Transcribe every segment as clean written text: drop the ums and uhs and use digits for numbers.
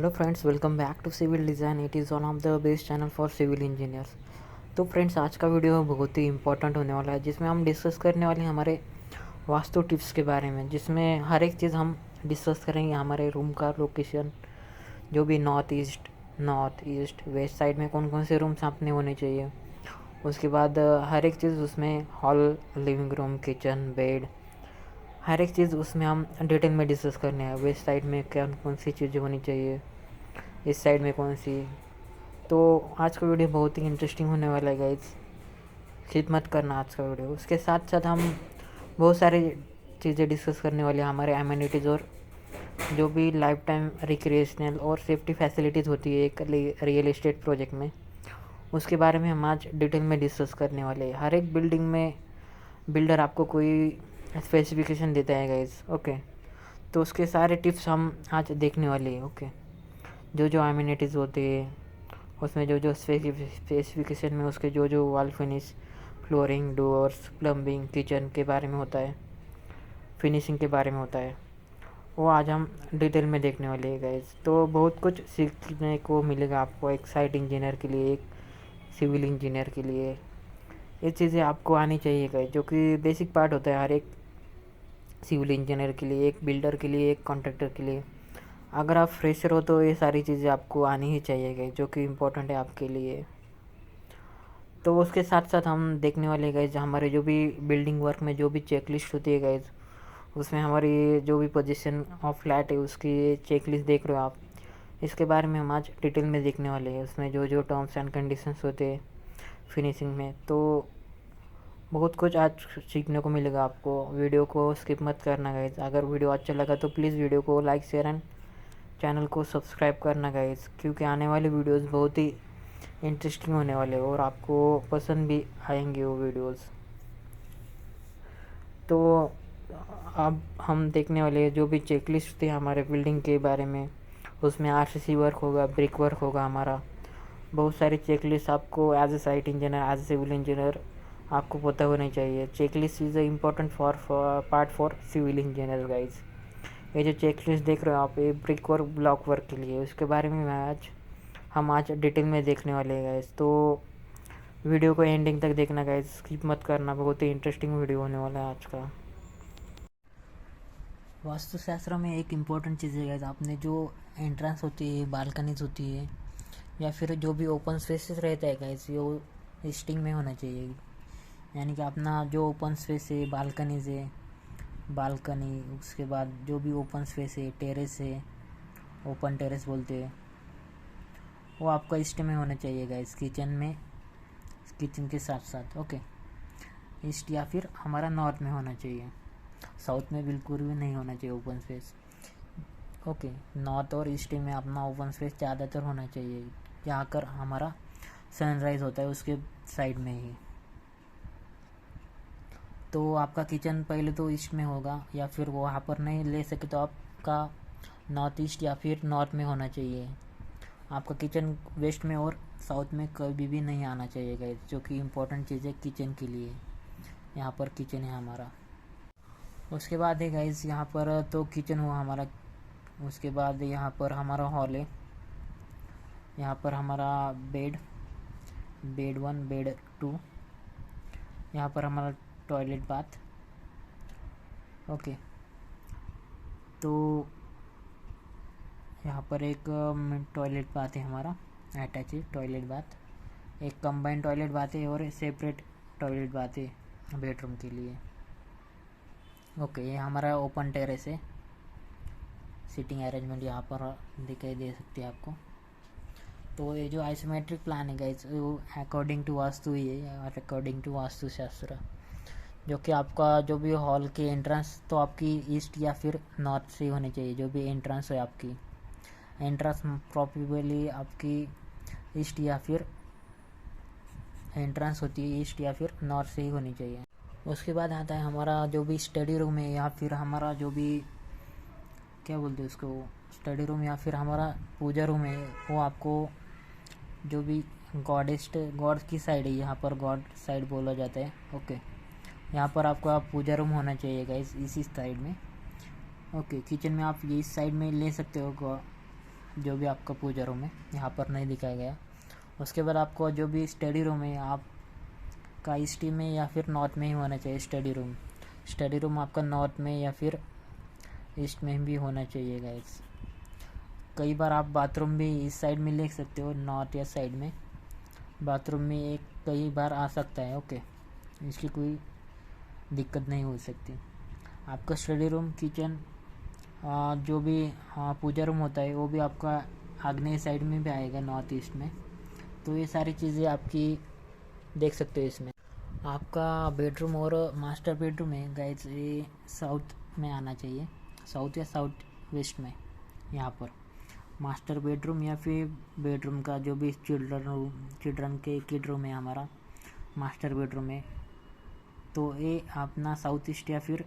Hello friends, welcome back to civil design. It is one of the best channel for civil engineers. तो friends, आज का video बहुत ही important होने वाला है, जिसमें हम डिस्कस करने वाले हैं हमारे वास्तु टिप्स के बारे में, जिसमें हर एक चीज़ हम डिस्कस करेंगे। हमारे रूम का लोकेशन, जो भी नॉर्थ ईस्ट वेस्ट साइड में कौन कौन से रूम्स अपने होने चाहिए। उसके बाद हर एक चीज़ उसमें hall, living room, kitchen, bed, हर एक चीज़ उसमें हम डिटेल में डिस्कस करने हैं। वेस्ट साइड में कौन कौन सी चीज़ें होनी चाहिए, इस साइड में कौन सी। तो आज का वीडियो बहुत ही इंटरेस्टिंग होने वाला है गाइज, स्किप मत करना आज का वीडियो। उसके साथ साथ हम बहुत सारी चीज़ें डिस्कस करने वाले हैं, हमारे एमिनिटीज़ और जो भी लाइफ टाइम रिक्रिएशनल और सेफ्टी फैसिलिटीज़ होती है एक रियल एस्टेट प्रोजेक्ट में, उसके बारे में हम आज डिटेल में डिस्कस करने वाले हैं। हर एक बिल्डिंग में बिल्डर आपको कोई स्पेसिफिकेशन देता है गाइज, ओके। तो उसके सारे टिप्स हम आज देखने वाले हैं, ओके। जो जो एमिनिटीज़ होते हैं उसमें, जो जो स्पेसिफिकेशन में उसके जो जो wall finish, flooring, doors, plumbing, kitchen के बारे में होता है, फिनिशिंग के बारे में होता है, वो आज हम डिटेल में देखने वाले हैं गाइज। तो बहुत कुछ सीखने को मिलेगा आपको, एक साइट इंजीनियर के लिए, एक सिविल इंजीनियर के लिए। ये चीज़ें आपको आनी चाहिए गाइज, जो कि बेसिक पार्ट होता है हर एक सिविल इंजीनियर के लिए, एक बिल्डर के लिए, एक कॉन्ट्रैक्टर के लिए। अगर आप फ्रेशर हो तो ये सारी चीज़ें आपको आनी ही चाहिए गाइज, जो कि इम्पोर्टेंट है आपके लिए। तो उसके साथ साथ हम देखने वाले गाइज, हमारे जो भी बिल्डिंग वर्क में जो भी चेकलिस्ट होती है गाइज, उसमें हमारी जो भी पोजीशन ऑफ फ्लैट है उसकी चेकलिस्ट देख रहे हो आप, इसके बारे में हम आज डिटेल में देखने वाले हैं। उसमें जो जो टर्म्स एंड कंडीशंस होते हैं फिनिशिंग में, तो बहुत कुछ आज सीखने को मिलेगा आपको। वीडियो को स्किप मत करना गाइज। अगर वीडियो अच्छा लगा तो प्लीज़ वीडियो को लाइक, शेयर एंड चैनल को सब्सक्राइब करना गाइज, क्योंकि आने वाले वीडियोस बहुत ही इंटरेस्टिंग होने वाले हैं और आपको पसंद भी आएंगे वो वीडियोस। तो अब हम देखने वाले हैं जो भी चेकलिस्ट थे हमारे बिल्डिंग के बारे में। उसमें आरसीसी वर्क होगा, ब्रिक वर्क होगा हमारा, बहुत सारी चेकलिस्ट आपको as a site engineer, as a civil engineer आपको पता होनी चाहिए। Checklist is a important for part for civil engineer guys. ये जो चेकलिस्ट देख रहे हो आप, ये ब्रिक वर्क, ब्लॉक वर्क के लिए, उसके बारे में हम आज डिटेल में देखने वाले हैं गाइज। तो वीडियो को एंडिंग तक देखना गाइज, स्किप मत करना, बहुत ही इंटरेस्टिंग वीडियो होने वाला है आज का। वास्तुशास्त्र में एक इम्पोर्टेंट चीज़ है गाइज, आपने जो एंट्रेंस होती है, बालकनीज होती है, या फिर जो भी ओपन स्पेसेस रहता है गाइज, ये स्टिंग में होना चाहिए। यानी कि अपना जो ओपन स्पेस है, बालकनीज है, बालकनी, उसके बाद जो भी ओपन स्पेस है, टेरेस है, ओपन टेरेस बोलते हैं, वो आपका ईस्ट में होना चाहिए गाइस। किचन में, किचन के साथ साथ, ओके। ईस्ट या फिर हमारा नॉर्थ में होना चाहिए, साउथ में बिल्कुल भी नहीं होना चाहिए ओपन स्पेस, ओके। नॉर्थ और ईस्ट में अपना ओपन स्पेस ज़्यादातर होना चाहिए, जहाँ कर हमारा सनराइज़ होता है उसके साइड में ही। तो आपका किचन पहले तो ईस्ट में होगा, या फिर वहाँ पर नहीं ले सके तो आपका नॉर्थ ईस्ट या फिर नॉर्थ में होना चाहिए। आपका किचन वेस्ट में और साउथ में कभी भी नहीं आना चाहिए गाइस, जो कि इम्पोर्टेंट चीज़ है किचन के लिए। यहाँ पर किचन है हमारा। उसके बाद है गाइस, यहाँ पर तो किचन हुआ हमारा। उसके बाद यहाँ पर हमारा हॉल है, यहाँ पर हमारा बेड 1, बेड 2, यहाँ पर हमारा टॉयलेट बाथ, ओके। तो यहाँ पर एक टॉयलेट बाथ है हमारा, अटैच है टॉयलेट बाथ, एक कंबाइंड टॉयलेट बाथ है और सेपरेट टॉयलेट बाथ है बेडरूम के लिए, ओके। ये हमारा ओपन टेरेस है, सीटिंग अरेंजमेंट यहाँ पर दिखाई दे सकती है आपको। तो ये जो आइसोमेट्रिक प्लान है गाइस, वो अकॉर्डिंग टू वास्तु ही है, और अकॉर्डिंग टू वास्तुशास्त्र, जो कि आपका जो भी हॉल की एंट्रेंस तो आपकी ईस्ट या फिर नॉर्थ से होनी चाहिए। जो भी एंट्रेंस है आपकी, एंट्रेंस प्रॉबेबली आपकी ईस्ट या फिर एंट्रेंस होती है ईस्ट या फिर नॉर्थ से ही होनी चाहिए। उसके बाद आता है हमारा जो भी स्टडी रूम है, या फिर हमारा जो भी क्या बोलते हैं उसको, स्टडी रूम या फिर हमारा पूजा रूम है, वो आपको जो भी गॉड की साइड है, यहाँ पर गॉड साइड बोला जाता है, ओके। यहाँ पर आपका पूजा रूम होना चाहिए गाइस, इसी साइड में, ओके। किचन में आप ये इस साइड में ले सकते हो जो भी आपका पूजा रूम है यहाँ पर नहीं दिखाया गया। उसके बाद आपको जो भी स्टडी रूम है आप का ईस्ट में या फिर नॉर्थ में ही होना चाहिए। स्टडी रूम आपका नॉर्थ में या फिर ईस्ट में भी होना चाहिए गाइस। कई बार आप बाथरूम भी इस साइड में ले सकते हो, नॉर्थ या साइड में बाथरूम में एक कई बार आ सकता है। ओके, इसकी कोई दिक्कत नहीं हो सकती। आपका स्टडी रूम, किचन, जो भी पूजा रूम होता है वो भी आपका आग्नेय साइड में भी आएगा, नॉर्थ ईस्ट में। तो ये सारी चीज़ें आपकी देख सकते हो इसमें। आपका बेडरूम और मास्टर बेडरूम है गाइस, ये साउथ में आना चाहिए, साउथ या साउथ वेस्ट में। यहाँ पर मास्टर बेडरूम या फिर बेडरूम का जो भी चिल्ड्रन के किड रूम है हमारा, मास्टर बेडरूम है, तो ये अपना साउथ ईस्ट या फिर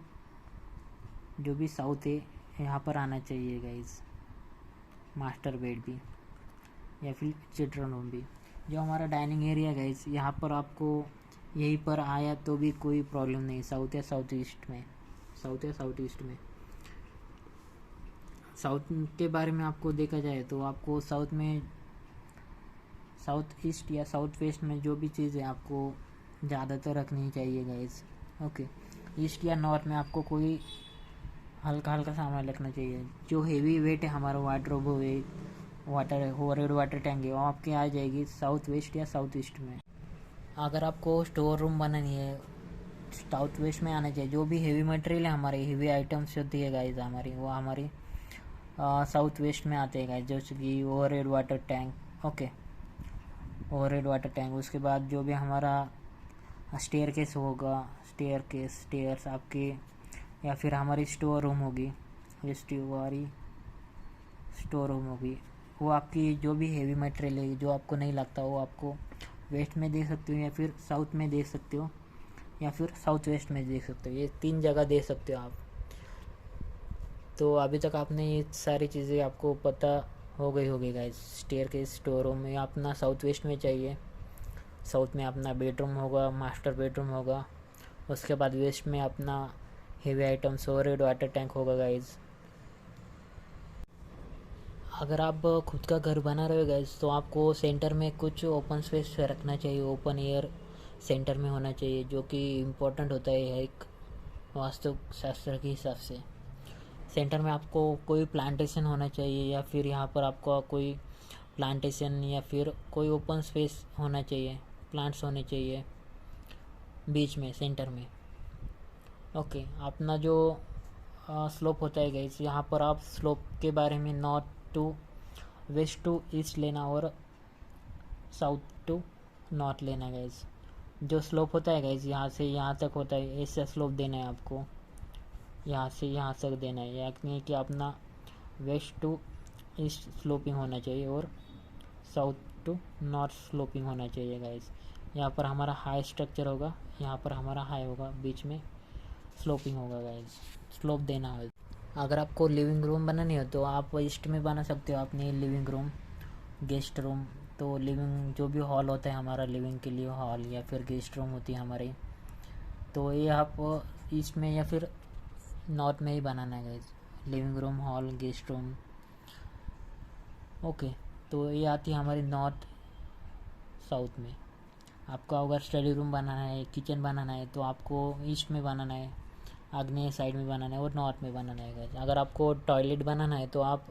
जो भी साउथ है यहाँ पर आना चाहिए गाइस। मास्टर बेड भी या फिर चिल्ड्रन रूम भी। जो हमारा डाइनिंग एरिया गाइस, यहाँ पर आपको यहीं पर आया तो भी कोई प्रॉब्लम नहीं, साउथ या साउथ ईस्ट में। साउथ के बारे में आपको देखा जाए तो आपको साउथ में, साउथ ईस्ट या साउथ वेस्ट में जो भी चीज़ है आपको ज़्यादातर रखनी चाहिए गाइस। ओके, ईस्ट या नॉर्थ में आपको कोई हल्का हल्का सामान रखना चाहिए। जो हेवी वेट है हमारा वार्डरोब है, रेड वाटर टैंक है, वो आपके आ जाएगी साउथ वेस्ट या साउथ ईस्ट में। अगर आपको स्टोर रूम बनानी है साउथ वेस्ट में आना चाहिए। जो भी हेवी मटेरियल है हमारे, हेवी आइटम्स होती है गाइस हमारी, वो हमारी साउथ वेस्ट में आते हैं गाइस, जैसे कि overhead water tank. Okay, overhead water tank. उसके बाद जो भी हमारा स्टेयरकेस होगा, स्टेयर्स आपके, या फिर हमारी स्टोर रूम होगी, स्टोर रूम होगी, वो आपकी जो भी हेवी मटेरियल है जो आपको नहीं लगता वो आपको वेस्ट में दे सकते हो या फिर साउथ में दे सकते हो या फिर साउथ वेस्ट में दे सकते हो। ये 3 जगह दे सकते हो आप। तो अभी तक आपने ये सारी चीज़ें आपको पता हो गई होगी गाइस। स्टेयरकेस, स्टोर रूम में अपना साउथ वेस्ट में चाहिए। साउथ में अपना बेडरूम होगा, मास्टर बेडरूम होगा। उसके बाद वेस्ट में अपना हेवी आइटम्स और रेड वाटर टैंक होगा गाइस। अगर आप खुद का घर बना रहे हो गाइस तो आपको सेंटर में कुछ ओपन स्पेस रखना चाहिए, ओपन एयर सेंटर में होना चाहिए, जो कि इम्पोर्टेंट होता है एक वास्तु शास्त्र के हिसाब से। सेंटर में आपको कोई प्लांटेशन होना चाहिए या फिर यहाँ पर आपको कोई प्लांटेशन या फिर कोई ओपन स्पेस होना चाहिए, प्लांट्स होने चाहिए बीच में, सेंटर में। ओके, अपना जो स्लोप होता है गाइस, यहाँ पर आप स्लोप के बारे में north to west to east लेना और साउथ टू नॉर्थ लेना गाइस। जो स्लोप होता है गाइस, यहाँ से यहाँ तक होता है, ऐसा स्लोप देना है आपको, यहाँ से यहाँ तक देना है। यानी कि अपना वेस्ट टू ईस्ट स्लोपिंग होना चाहिए और साउथ टू नॉर्थ स्लोपिंग होना चाहिए गाइस। यहाँ पर हमारा हाई स्ट्रक्चर होगा, यहाँ पर हमारा हाई होगा, बीच में स्लोपिंग होगा गाइस, स्लोप देना है। अगर आपको लिविंग रूम बनानी हो तो आप ईस्ट में बना सकते हो अपनी लिविंग रूम, गेस्ट रूम। तो लिविंग जो भी हॉल होता है हमारा, लिविंग के लिए हॉल या फिर गेस्ट रूम होती है हमारी, तो ये आप ईस्ट में या फिर नॉर्थ में ही बनाना है guys, living room, hall, guest room. Okay, तो ये आती है हमारी नॉर्थ साउथ में। आपको अगर स्टडी रूम बनाना है, किचन बनाना है, तो आपको ईस्ट में बनाना है, आग्नेय साइड में बनाना है और नॉर्थ में बनाना है गाइस। अगर आपको टॉयलेट बनाना है तो आप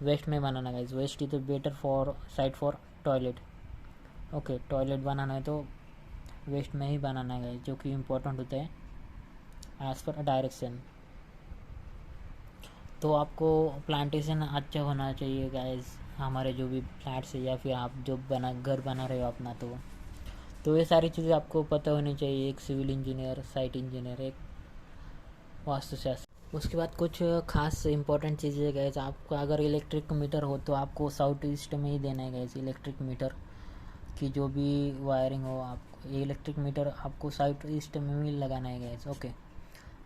वेस्ट में बनाना है guys, west is better for side for toilet. Okay, toilet बनाना है तो वेस्ट में ही बनाना है गाइस, जो कि इम्पोर्टेंट होता है एज पर डायरेक्शन। तो आपको प्लांटेशन अच्छा होना चाहिए गाइस, हमारे जो भी फ्लैट्स है या फिर आप जो घर बना रहे हो अपना, तो ये सारी चीज़ें आपको पता होनी चाहिए, एक सिविल इंजीनियर, साइट इंजीनियर, एक वास्तुशास्त्र। उसके बाद कुछ खास इंपॉर्टेंट चीज़ें गाइस, आपका अगर इलेक्ट्रिक मीटर हो तो आपको साउथ ईस्ट में ही देना है गाइस। इलेक्ट्रिक मीटर की जो भी वायरिंग हो, आप इलेक्ट्रिक मीटर आपको साउथ ईस्ट में ही लगाना है गाइस। ओके,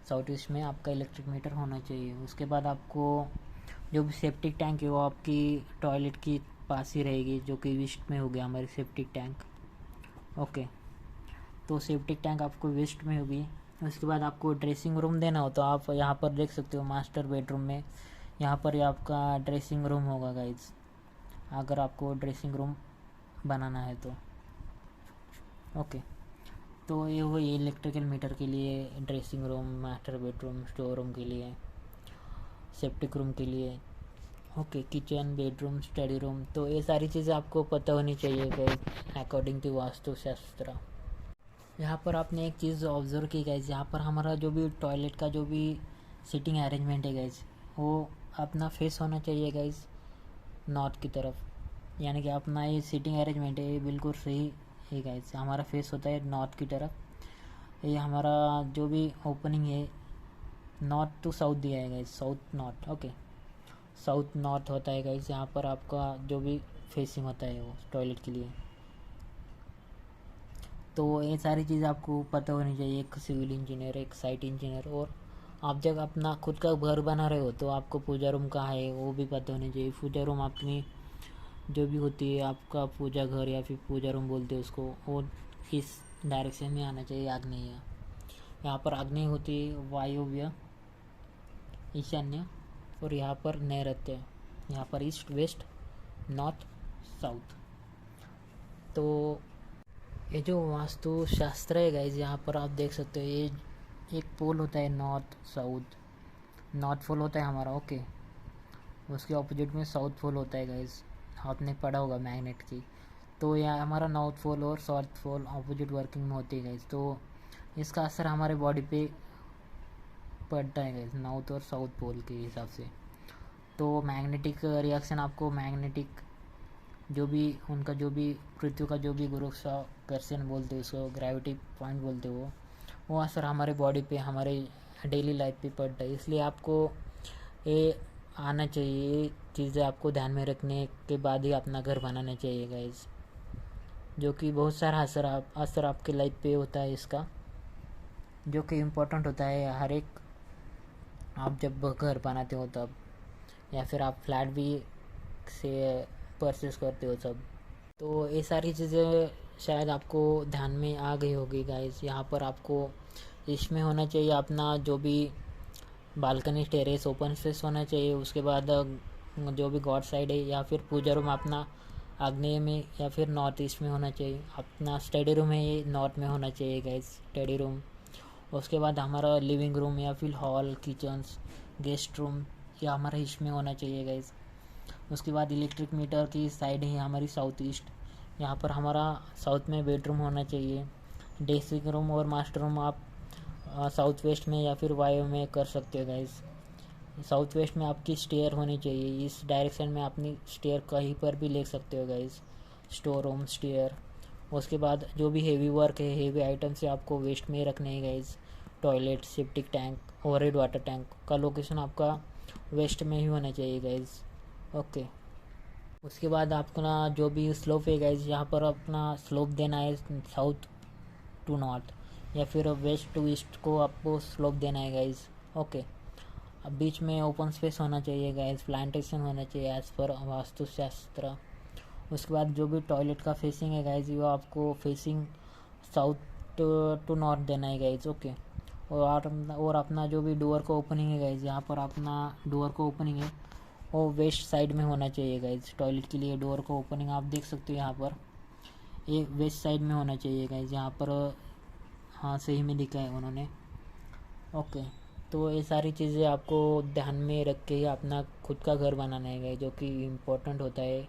साउथ ईस्ट में आपका इलेक्ट्रिक मीटर होना चाहिए। उसके बाद आपको जो भी सेप्टिक टैंक है वो आपकी टॉयलेट की पास ही रहेगी, जो कि वेस्ट में हो गया हमारी सेप्टिक टैंक। ओके, तो सेप्टिक टैंक आपको वेस्ट में होगी। उसके बाद आपको ड्रेसिंग रूम देना हो तो आप यहाँ पर देख सकते हो, मास्टर बेडरूम में यहाँ पर आपका ड्रेसिंग रूम होगा गाइस। अगर आपको ड्रेसिंग रूम बनाना है तो। ओके, तो ये वो इलेक्ट्रिकल मीटर के लिए, dressing room, master bedroom, store room के लिए, सेप्टिक रूम के लिए। Okay, kitchen, bedroom, study room, तो ये सारी चीज़ें आपको पता होनी चाहिए गाइस अकॉर्डिंग टू वास्तुशास्त्र। यहाँ पर आपने एक चीज़ ऑब्ज़र्व की गाइस, यहाँ पर हमारा जो भी टॉयलेट का जो भी सीटिंग अरेंजमेंट है गाइस, वो अपना फेस होना चाहिए गाइस नॉर्थ की तरफ। यानी कि अपना ये सीटिंग अरेंजमेंट है ये बिल्कुल सही है गाइस, हमारा फेस होता है नॉर्थ की तरफ। ये हमारा जो भी ओपनिंग है नॉर्थ टू साउथ दिया है guys, south north. Okay, south north होता है गाइस, यहाँ पर आपका जो भी फेसिंग होता है वो टॉयलेट के लिए। तो ये सारी चीज़ आपको पता होनी चाहिए एक सिविल इंजीनियर, एक साइट इंजीनियर। और आप जब अपना खुद का घर बना रहे हो तो आपको पूजा रूम कहाँ है वो भी पता होनी चाहिए। पूजा रूम अपनी जो भी होती है, आपका पूजा घर या फिर पूजा रूम बोलते हैं उसको, वो इस डायरेक्शन में आना चाहिए, आग्नेय। यहाँ पर आग्नेय होती है, वायव्य, ईशान्य, और यहाँ पर नैऋत्य, यहाँ पर ईस्ट, वेस्ट, नॉर्थ, साउथ। तो ये जो वास्तुशास्त्र है गाइज, यहाँ पर आप देख सकते हो ये एक पोल होता है नॉर्थ साउथ, नॉर्थ पोल होता है हमारा। ओके, उसके ऑपोजिट में साउथ पोल होता है गाइज, आपने पढ़ा होगा मैग्नेट की। तो यहाँ हमारा नॉर्थ पोल और साउथ पोल ऑपोजिट वर्किंग में होती है गाइज, तो इसका असर हमारे बॉडी पे पड़ता है गाइज नॉर्थ और साउथ पोल के हिसाब से। तो मैग्नेटिक रिएक्शन, आपको मैग्नेटिक जो भी उनका जो भी पृथ्वी का जो भी गुरुत्वाकर्षण बोलते हैं उसको, ग्रेविटी पॉइंट बोलते हो, वो असर हमारे बॉडी पे, हमारे डेली लाइफ पे पड़ता है। इसलिए आपको ये आना चाहिए, ये चीज़ें आपको ध्यान में रखने के बाद ही अपना घर बनाना चाहिए गाइज, जो कि बहुत सारा असर आपके लाइफ पे होता है इसका, जो कि इम्पोर्टेंट होता है हर एक, आप जब घर बनाते हो तब, या फिर आप फ्लैट भी से परचेस करते हो सब। तो ये सारी चीज़ें शायद आपको ध्यान में आ गई होगी गाइस। यहाँ पर आपको इसमें होना चाहिए अपना जो भी बालकनी, टेरेस, ओपन स्पेस होना चाहिए। उसके बाद जो भी गॉड साइड है या फिर पूजा रूम अपना आग्नेय में या फिर नॉर्थ ईस्ट में होना चाहिए। अपना स्टडी रूम है ये नॉर्थ में होना चाहिए गाइस, स्टडी रूम। उसके बाद हमारा लिविंग रूम या फिर हॉल, किचन्स, गेस्ट रूम या हमारा ईस्ट में होना चाहिए गाइस। उसके बाद इलेक्ट्रिक मीटर की साइड है हमारी साउथ ईस्ट, यहाँ पर हमारा साउथ में बेडरूम होना चाहिए। ड्रेसिंग रूम और मास्टर रूम आप साउथ वेस्ट में या फिर वायु में कर सकते हो गाइस। साउथ वेस्ट में आपकी स्टेयर होनी चाहिए, इस डायरेक्शन में अपनी स्टेयर कहीं पर भी ले सकते हो गाइस, स्टोर रूम, स्टेयर। उसके बाद जो भी हेवी वर्क है, हेवी आइटम से आपको वेस्ट में रखने हैं guys. Toilet, septic tank, overhead water tank का लोकेशन आपका वेस्ट में ही होना चाहिए गाइस। ओके, उसके बाद अपना जो भी स्लोप है गाइस, यहाँ पर अपना स्लोप देना है साउथ टू नॉर्थ या फिर वेस्ट टू ईस्ट को आपको स्लोप देना है गाइस। ओके, अब बीच में ओपन स्पेस होना चाहिए गाइस, प्लांटेशन होना चाहिए एज पर वास्तुशास्त्र। उसके बाद जो भी टॉयलेट का फेसिंग है गाइस, वो आपको फेसिंग साउथ टू नॉर्थ देना है गाइस। ओके, और अपना जो भी डोर का ओपनिंग है गाइस, यहाँ पर अपना डोर का ओपनिंग है वो वेस्ट साइड में होना चाहिए गाइज। टॉयलेट के लिए डोर का ओपनिंग आप देख सकते हो यहाँ पर, ये वेस्ट साइड में होना चाहिए गाइज। यहाँ पर हाँ सही में लिखा है उन्होंने। ओके, तो ये सारी चीज़ें आपको ध्यान में रख के ही अपना खुद का घर बनाना है गाइज, जो कि इम्पोर्टेंट होता है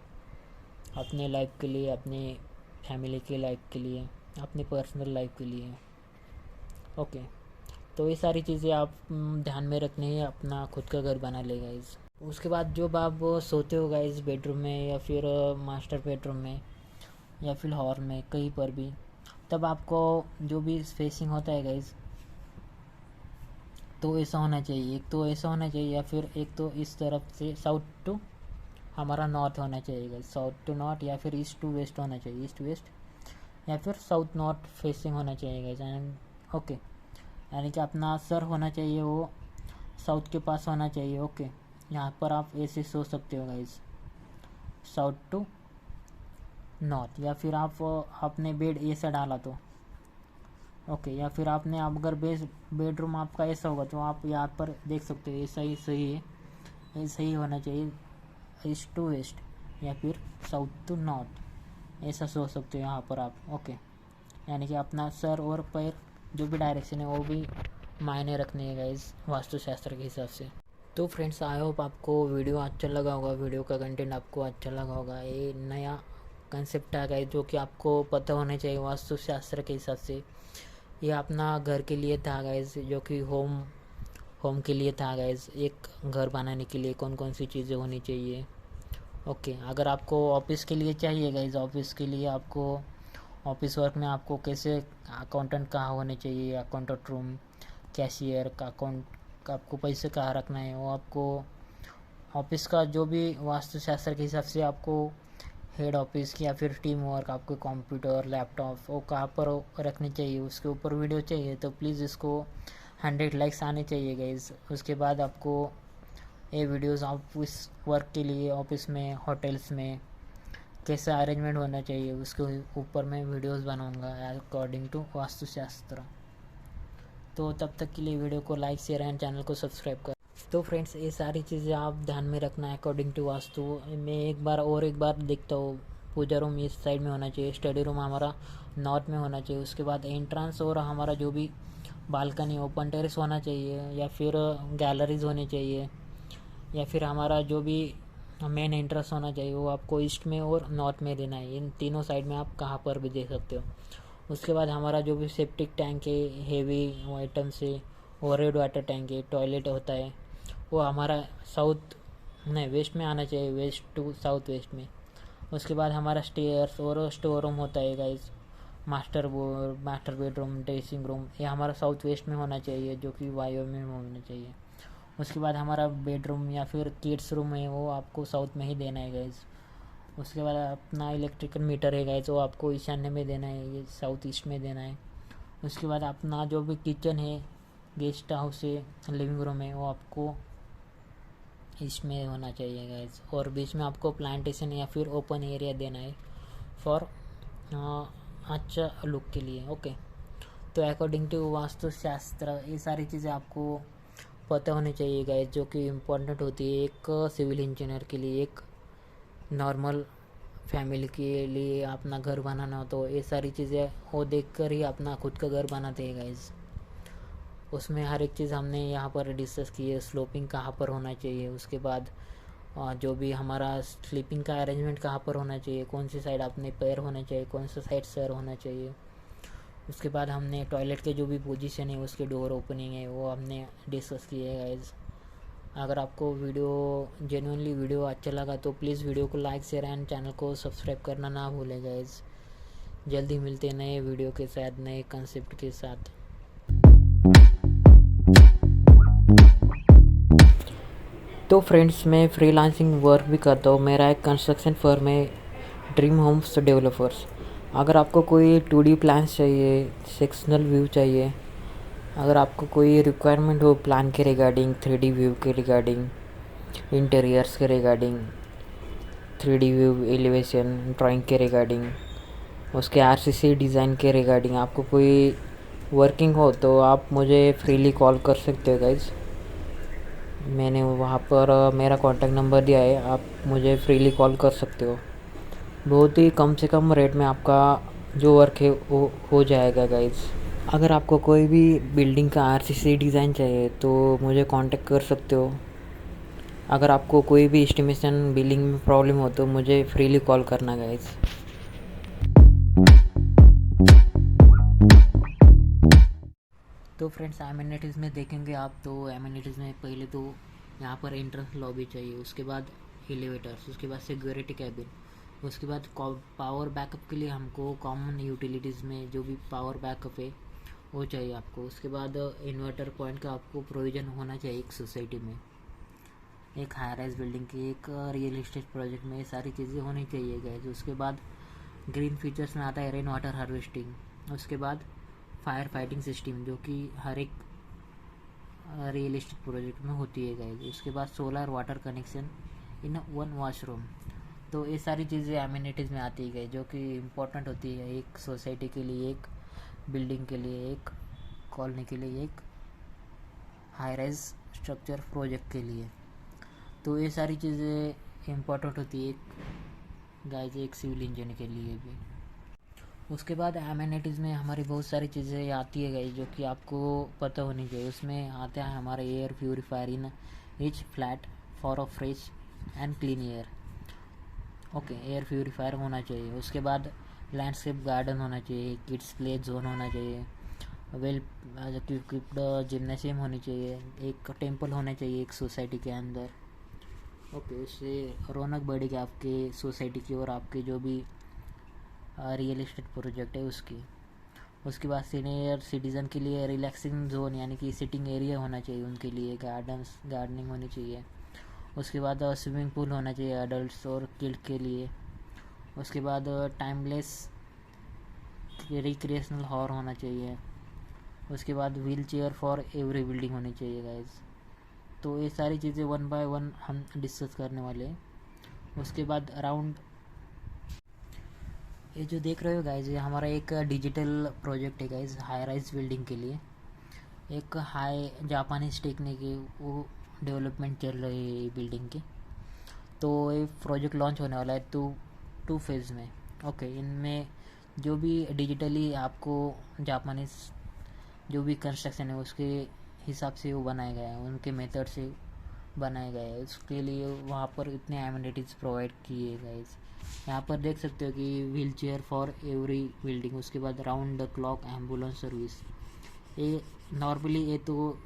अपने लाइफ के लिए, अपने फैमिली के लाइफ के लिए, अपने पर्सनल लाइफ के लिए। ओके, तो ये सारी चीज़ें आप ध्यान में रखने ही अपना खुद का घर बना ले गाइज। उसके बाद जब आप सोते हो गाइस बेडरूम में या फिर मास्टर बेडरूम में या फिर हॉल में कहीं पर भी, तब आपको जो भी स्पेसिंग होता है गाइस, तो ऐसा होना चाहिए। एक तो ऐसा होना चाहिए या फिर एक तो इस तरफ से साउथ टू हमारा नॉर्थ होना चाहिए गाइस, साउथ टू नॉर्थ या फिर ईस्ट टू वेस्ट होना चाहिए, ईस्ट वेस्ट या फिर साउथ नॉर्थ फेसिंग होना चाहिए गाइस। ओके, यानी कि अपना सर होना चाहिए वो साउथ के पास होना चाहिए। ओके, यहाँ पर आप ऐसे सो सकते हो गाइस, साउथ टू नॉर्थ। या फिर आप आपने बेड ऐसा डाला तो ओके, या फिर आपने आप अगर बेडरूम आपका ऐसा होगा तो आप यहाँ पर देख सकते हो ऐसा ही सही है, ऐसा ही होना चाहिए ईस्ट टू वेस्ट या फिर साउथ टू नॉर्थ, ऐसा सोच सकते हो यहाँ पर आप। ओके, यानी कि अपना सर और पैर जो भी डायरेक्शन है वो भी मायने रखने है गाइस वास्तुशास्त्र के हिसाब से। तो फ्रेंड्स, आई होप आपको वीडियो अच्छा लगा होगा, वीडियो का कंटेंट आपको अच्छा लगा होगा। ये नया कंसेप्ट आ गया जो कि आपको पता होना चाहिए वास्तुशास्त्र के हिसाब से। ये अपना घर के लिए था गाइस, जो कि होम होम के लिए था गाइस। एक घर बनाने के लिए कौन कौन सी चीज़ें होनी चाहिए। ओके, अगर आपको ऑफिस के लिए चाहिए गाइस, ऑफिस के लिए आपको ऑफिस वर्क में आपको कैसे अकाउंटेंट कहाँ होने चाहिए, अकाउंटेंट रूम, कैशियर का अकाउंट, आपको पैसे कहाँ रखना है, वो आपको ऑफिस का जो भी वास्तुशास्त्र के हिसाब से आपको हेड ऑफिस की या फिर टीम वर्क, आपको कंप्यूटर लैपटॉप वो कहाँ पर रखनी चाहिए, उसके ऊपर वीडियो चाहिए तो प्लीज़ इसको 100 लाइक्स आने चाहिए गाइस। उसके बाद आपको ये वीडियोस ऑफिस वर्क के लिए ऑफिस में, होटल्स में कैसा अरेंजमेंट होना चाहिए उसके ऊपर मैं वीडियोस बनाऊंगा अकॉर्डिंग टू वास्तुशास्त्र। तो तब तक के लिए वीडियो को लाइक, शेयर एंड चैनल को सब्सक्राइब कर। तो फ्रेंड्स, ये सारी चीज़ें आप ध्यान में रखना है अकॉर्डिंग टू वास्तु। मैं एक बार देखता हूँ, पूजा रूम इस साइड में होना चाहिए, स्टडी रूम हमारा नॉर्थ में होना चाहिए। उसके बाद एंट्रेंस और हमारा जो भी बालकनी, ओपन टेरेस होना चाहिए, या फिर गैलरीज होनी चाहिए, या फिर हमारा जो भी मेन एंट्रेंस होना चाहिए वो आपको ईस्ट में और नॉर्थ में देना है। इन तीनों साइड में आप कहाँ पर भी दे सकते हो। उसके बाद हमारा जो भी सेप्टिक टैंक है, हेवी आइटम्स है, ओवरहेड वाटर टैंक है, टॉयलेट होता है, वो हमारा साउथ नहीं वेस्ट में आना चाहिए, वेस्ट टू साउथ वेस्ट में। उसके बाद हमारा स्टेयर्स और स्टोर रूम होता है guys, master bedroom, dressing room, ये हमारा साउथ वेस्ट में होना चाहिए, जो कि वायु में होना चाहिए। उसके बाद हमारा बेडरूम या फिर किड्स रूम है वो आपको साउथ में ही देना है गाइस। उसके बाद अपना इलेक्ट्रिकल मीटर है गाइस, वो आपको ईशान्य में देना है, ये साउथ ईस्ट में देना है। उसके बाद अपना जो भी किचन है, गेस्ट हाउस है, लिविंग रूम है, वो आपको इसमें होना चाहिए गाइस। और बीच में आपको प्लांटेशन या फिर ओपन एरिया देना है फॉर अच्छा लुक के लिए। ओके, तो अकॉर्डिंग टू वास्तुशास्त्र ये सारी चीज़ें आपको पता होनी चाहिए गाइस, जो कि इम्पोर्टेंट होती है एक सिविल इंजीनियर के लिए। एक नॉर्मल फैमिली के लिए अपना घर बनाना हो तो ये सारी चीज़ें वो देख कर ही अपना खुद का घर बनाते हैं गाइस। उसमें हर एक चीज़ हमने यहाँ पर डिस्कस की है, स्लोपिंग कहाँ पर होना चाहिए, उसके बाद जो भी हमारा स्लीपिंग का अरेंजमेंट कहाँ पर होना चाहिए, कौन सी साइड अपने पैर होना चाहिए, कौन सा साइड सर होना चाहिए। उसके बाद हमने टॉयलेट के जो भी पोजीशन है उसके डोर ओपनिंग है वो हमने डिस्कस किए है गाइज। अगर आपको वीडियो जेन्युइनली वीडियो अच्छा लगा तो प्लीज़ वीडियो को लाइक, शेयर एंड चैनल को सब्सक्राइब करना ना भूलें गाइज। जल्दी मिलते हैं नए वीडियो के साथ, नए कंसेप्ट के साथ। तो फ्रेंड्स, मैं फ्रीलांसिंग वर्क भी करता हूँ। मेरा एक कंस्ट्रक्शन फर्म है, ड्रीम होम्स डेवलपर्स। अगर आपको कोई 2D प्लान्स चाहिए, सेक्शनल व्यू चाहिए, अगर आपको कोई रिक्वायरमेंट हो प्लान के रिगार्डिंग, 3D व्यू के रिगार्डिंग, इंटीरियर्स के regarding, 3D view elevation drawing के रिगार्डिंग, उसके RCC डिज़ाइन के रिगार्डिंग आपको कोई वर्किंग हो तो आप मुझे फ्रीली कॉल कर सकते हो गाइज़। मैंने वहाँ पर मेरा कॉन्टैक्ट नंबर दिया है, आप मुझे फ्रीली कॉल कर सकते हो। बहुत ही कम से कम रेट में आपका जो वर्क है वो हो जाएगा गाइज़। अगर आपको कोई भी बिल्डिंग का RCC डिज़ाइन चाहिए तो मुझे कांटेक्ट कर सकते हो। अगर आपको कोई भी एस्टिमेशन बिलिंग में प्रॉब्लम हो तो मुझे फ्रीली कॉल करना गाइज़। तो फ्रेंड्स, एमिनिटीज़ में देखेंगे आप तो एमिनिटीज़ में पहले तो यहाँ पर एंट्रेंस लॉबी चाहिए, उसके बाद एलिवेटर्स, उसके बाद सिक्योरिटी कैबिन, उसके बाद पावर बैकअप के लिए हमको कॉमन यूटिलिटीज़ में जो भी पावर बैकअप है वो चाहिए आपको। उसके बाद इन्वर्टर पॉइंट का आपको प्रोविज़न होना चाहिए एक सोसाइटी में, एक हाई राइज बिल्डिंग की, एक रियल इस्टेट प्रोजेक्ट में ये सारी चीज़ें होनी चाहिए गाइस। उसके बाद ग्रीन फीचर्स में आता है रेन वाटर हार्वेस्टिंग, उसके बाद फायर फाइटिंग सिस्टम जो कि हर एक रियल इस्टेट प्रोजेक्ट में होती है गाइस। उसके बाद solar water connection in one washroom. तो ये सारी चीज़ें एमिनिटीज़ में आती है जो कि इम्पोर्टेंट होती है एक सोसाइटी के लिए, एक बिल्डिंग के लिए, एक कॉलोनी के लिए, एक हाई राइज स्ट्रक्चर प्रोजेक्ट के लिए। तो ये सारी चीज़ें इम्पोर्टेंट होती है एक गाइज एक सिविल इंजीनियर के लिए भी। उसके बाद एमिनिटीज़ में हमारी बहुत सारी चीज़ें आती है गाइज जो कि आपको पता होनी चाहिए। उसमें आता है हमारा air purifier in each flat for a fresh and clean air. Okay, air purifier होना चाहिए। उसके बाद लैंडस्केप गार्डन होना चाहिए, किड्स प्ले जोन होना चाहिए, वेल इक्विप्ड जिम्नेशियम होनी चाहिए, एक टेम्पल होना चाहिए एक सोसाइटी के अंदर। ओके, उससे रौनक बढ़ेगी आपके सोसाइटी की और आपके जो भी रियल इस्टेट प्रोजेक्ट है उसकी। उसके बाद सीनियर सिटीज़न के लिए रिलैक्सिंग जोन यानी कि सिटिंग एरिया होना चाहिए उनके लिए, गार्डनिंग होनी चाहिए। उसके बाद स्विमिंग पूल होना चाहिए अडल्ट्स और किड के लिए। उसके बाद टाइमलेस रिक्रिएशनल हॉल होना चाहिए। उसके बाद wheel chair for every building होनी चाहिए गाइज। तो ये सारी चीज़ें वन बाय वन हम डिस्कस करने वाले हैं। उसके बाद अराउंड ये जो देख रहे हो गाइज, ये हमारा एक डिजिटल प्रोजेक्ट है गाइज हाई राइज बिल्डिंग के लिए। एक हाई जापानीज टेक्निक है वो डेवलपमेंट चल रही है बिल्डिंग की। तो ये प्रोजेक्ट लॉन्च होने वाला है टू फेज़ में। ओके, इनमें जो भी डिजिटली आपको जापानीज जो भी कंस्ट्रक्शन है उसके हिसाब से वो बनाया गया है, उनके मेथड से बनाया गया है। उसके लिए वहाँ पर इतने एमिनिटीज़ प्रोवाइड किए गए। यहाँ पर देख सकते हो कि wheel chair for every building. उसके बाद round the clock ambulance service. ये नॉर्मली ये तो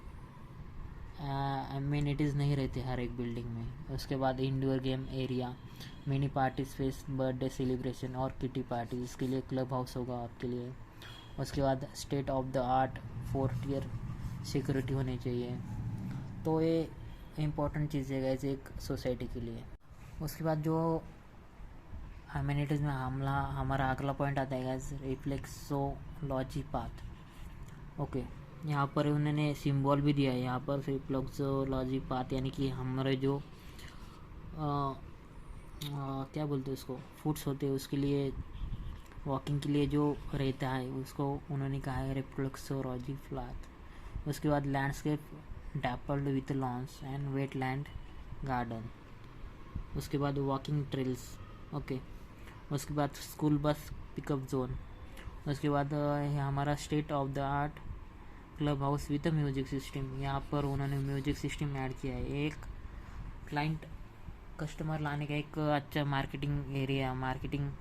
एमिनिटीज़ नहीं रहते हर एक बिल्डिंग में। उसके बाद indoor game area, mini party space, birthday celebration और किटी पार्टी, इसके लिए क्लब हाउस होगा आपके लिए। उसके बाद state of the art 4 tier security होनी चाहिए। तो ये इम्पोर्टेंट चीज़ है गाइस एक सोसाइटी के लिए। उसके बाद जो एमिनिटीज़ में हमारा अगला पॉइंट आता है गाइस रिफ्लेक्सोलॉजी पाथ। ओके, यहाँ पर उन्होंने सिंबल भी दिया है यहाँ पर रिफ्लेक्सोलॉजी पाथ, यानी कि हमारे जो क्या बोलते हैं उसको, फुट्स होते हैं उसके लिए वॉकिंग के लिए जो रहता है उसको उन्होंने कहा है रिफ्लेक्सोलॉजी पाथ। उसके बाद landscape dappled with lawns and wetland garden. उसके बाद वॉकिंग ट्रेल्स। ओके, उसके बाद स्कूल बस पिकअप जोन। उसके बाद हमारा state of the art club house with music system. यहाँ पर उन्होंने म्यूजिक सिस्टम ऐड किया है। एक क्लाइंट कस्टमर लाने का एक अच्छा मार्केटिंग एरिया, मार्केटिंग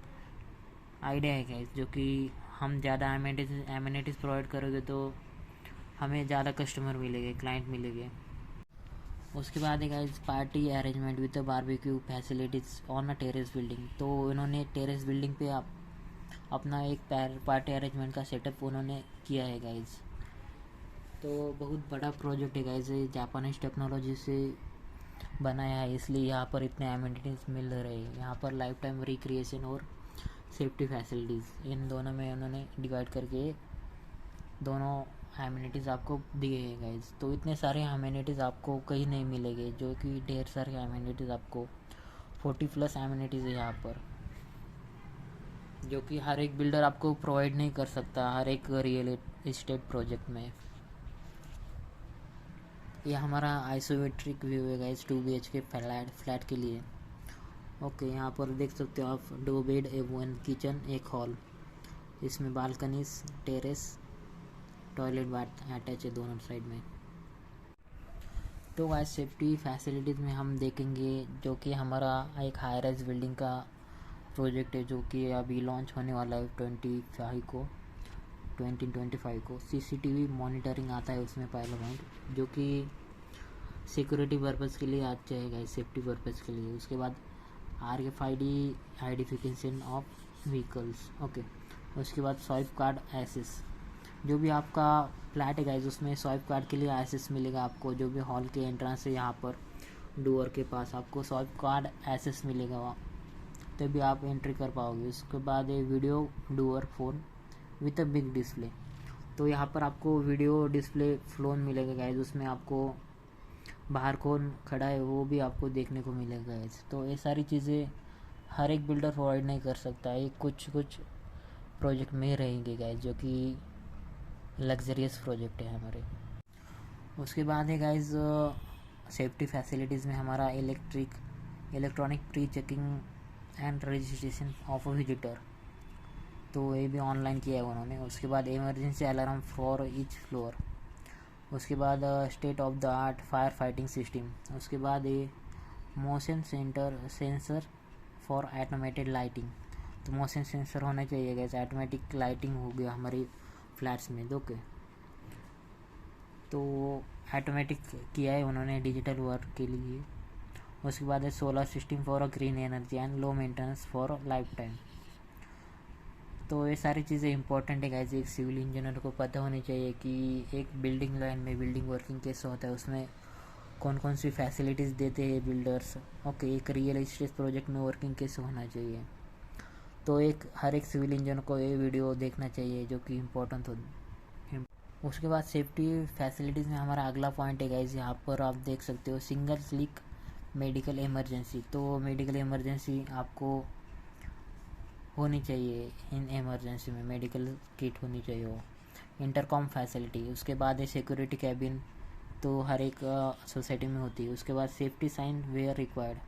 आइडिया है गाइस, जो कि हम ज़्यादा एमिनिटीज़ प्रोवाइड करोगे तो हमें ज़्यादा कस्टमर मिलेंगे, क्लाइंट मिलेंगे। उसके बाद है guys party arrangement with barbecue facilities on a terrace building. तो इन्होंने टेरेस बिल्डिंग पे अपना एक पार्टी अरेंजमेंट का सेटअप उन्होंने किया है गाइस। तो बहुत बड़ा प्रोजेक्ट है गाइस, जापानीज टेक्नोलॉजी से बनाया है, इसलिए यहाँ पर इतने एमिनिटीज़ मिल रहे हैं। यहाँ पर लाइफ टाइम रिक्रिएशन और सेफ्टी फैसिलिटीज़ इन दोनों में उन्होंने डिवाइड करके दोनों एमिनिटीज़ आपको दिए हैं गाइज। तो इतने सारे एमिनिटीज़ आपको कहीं नहीं मिलेंगे, जो कि ढेर सारे एमिनिटीज़ आपको 40+ एमिनिटीज़ है यहाँ पर, जो कि हर एक बिल्डर आपको प्रोवाइड नहीं कर सकता हर एक रियल इस्टेट प्रोजेक्ट में। ये हमारा आइसोमेट्रिक व्यू है गाइज 2 BHK फ्लैट के लिए। ओके, यहाँ पर देख सकते हो आप 2 बेड, 1 किचन, 1 हॉल। इसमें balconies, terrace, toilet bath attach है दोनों साइड में। तो गाइस सेफ्टी फैसिलिटीज़ में हम देखेंगे जो कि हमारा एक हाई राइज बिल्डिंग का प्रोजेक्ट है, जो कि अभी लॉन्च होने वाला है 2025 को। CCTV मॉनिटरिंग आता है उसमें पहला पॉइंट, जो कि सिक्योरिटी पर्पज़ के लिए अच्छा है गाइस, सेफ्टी पर्पज़ के लिए। उसके बाद RFID identification of vehicles. Okay, उसके बाद स्वाइप कार्ड एक्सेस। जो भी आपका फ्लैट है गाइज उसमें स्वाइप कार्ड के लिए एक्सेस मिलेगा आपको। जो भी हॉल के एंट्रेंस है यहाँ पर डोर के पास आपको स्वाइप कार्ड एक्सेस मिलेगा वहाँ, तभी आप एंट्री कर पाओगे। उसके बाद ये video door phone with a big display. तो यहाँ पर आपको वीडियो डिस्प्ले फ़ोन मिलेगा गाइज, उसमें आपको बाहर कौन खड़ा है वो भी आपको देखने को मिलेगा गाइज। तो ये सारी चीज़ें हर एक बिल्डर प्रोवाइड नहीं कर सकता, ये कुछ प्रोजेक्ट में रहेंगे गाइज, जो कि लग्जरियस प्रोजेक्ट है हमारे। उसके बाद है गाइज सेफ्टी फैसिलिटीज़ में हमारा electronic pre checking and registration of a visitor, तो ये भी ऑनलाइन किया है उन्होंने। उसके बाद emergency alarm for each floor, उसके बाद state of the art fire fighting system, उसके बाद ये motion sensor for automated lighting, तो मोशन सेंसर होना चाहिए गैस, ऑटोमेटिक लाइटिंग हो गया हमारी फ्लैट्स में। ओके, तो ऑटोमेटिक किया है उन्होंने डिजिटल वर्क के लिए। उसके बाद है solar system for a green energy and low maintenance for life time. तो ये सारी चीज़ें इंपॉर्टेंट है गाइस, एक सिविल इंजीनियर को पता होनी चाहिए कि एक बिल्डिंग लाइन में बिल्डिंग वर्किंग कैसे होता है, उसमें कौन कौन सी फैसिलिटीज़ देते हैं बिल्डर्स। ओके, एक रियल एस्टेट प्रोजेक्ट में वर्किंग कैसे होना चाहिए, तो एक हर एक सिविल इंजीनियर को ये वीडियो देखना चाहिए जो कि इम्पोर्टेंट हो। उसके बाद सेफ्टी फैसिलिटीज़ में हमारा अगला पॉइंट है गाइस, यहाँ पर आप देख सकते हो सिंगल लीक मेडिकल इमरजेंसी। तो मेडिकल इमरजेंसी आपको होनी चाहिए, इन इमरजेंसी में मेडिकल किट होनी चाहिए वो। इंटरकॉम फैसिलिटी, उसके बाद है सिक्योरिटी कैबिन, तो हर एक सोसाइटी में होती है। उसके बाद safety sign where required,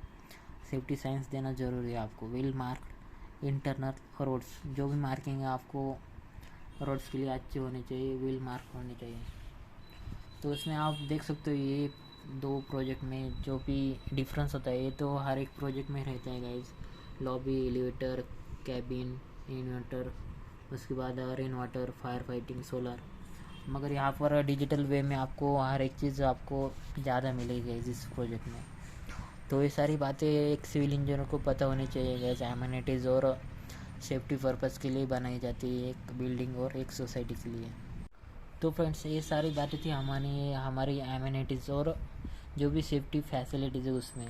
safety signs देना ज़रूरी है आपको। वेल मार्क इंटरनल रोड्स, जो भी मार्किंग है आपको रोड्स के लिए अच्छे होने चाहिए, वेल मार्क होने चाहिए। तो इसमें आप देख सकते हो ये दो प्रोजेक्ट में जो भी डिफरेंस होता है, ये तो हर एक प्रोजेक्ट में रहता है guys. Lobby, elevator, cabin, inverter, उसके बाद rain water, fire fighting, solar. मगर यहाँ पर डिजिटल वे में आपको हर एक चीज़ आपको ज़्यादा मिलेगी इस प्रोजेक्ट में। तो ये सारी बातें एक सिविल इंजीनियर को पता होनी चाहिए गैस, एमिनिटीज़ और सेफ्टी पर्पज़ के लिए बनाई जाती है एक बिल्डिंग और एक सोसाइटी के लिए। तो फ्रेंड्स, ये सारी बातें थी हमारी एमिनिटीज़ और जो भी सेफ्टी फैसिलिटीज़ है उसमें।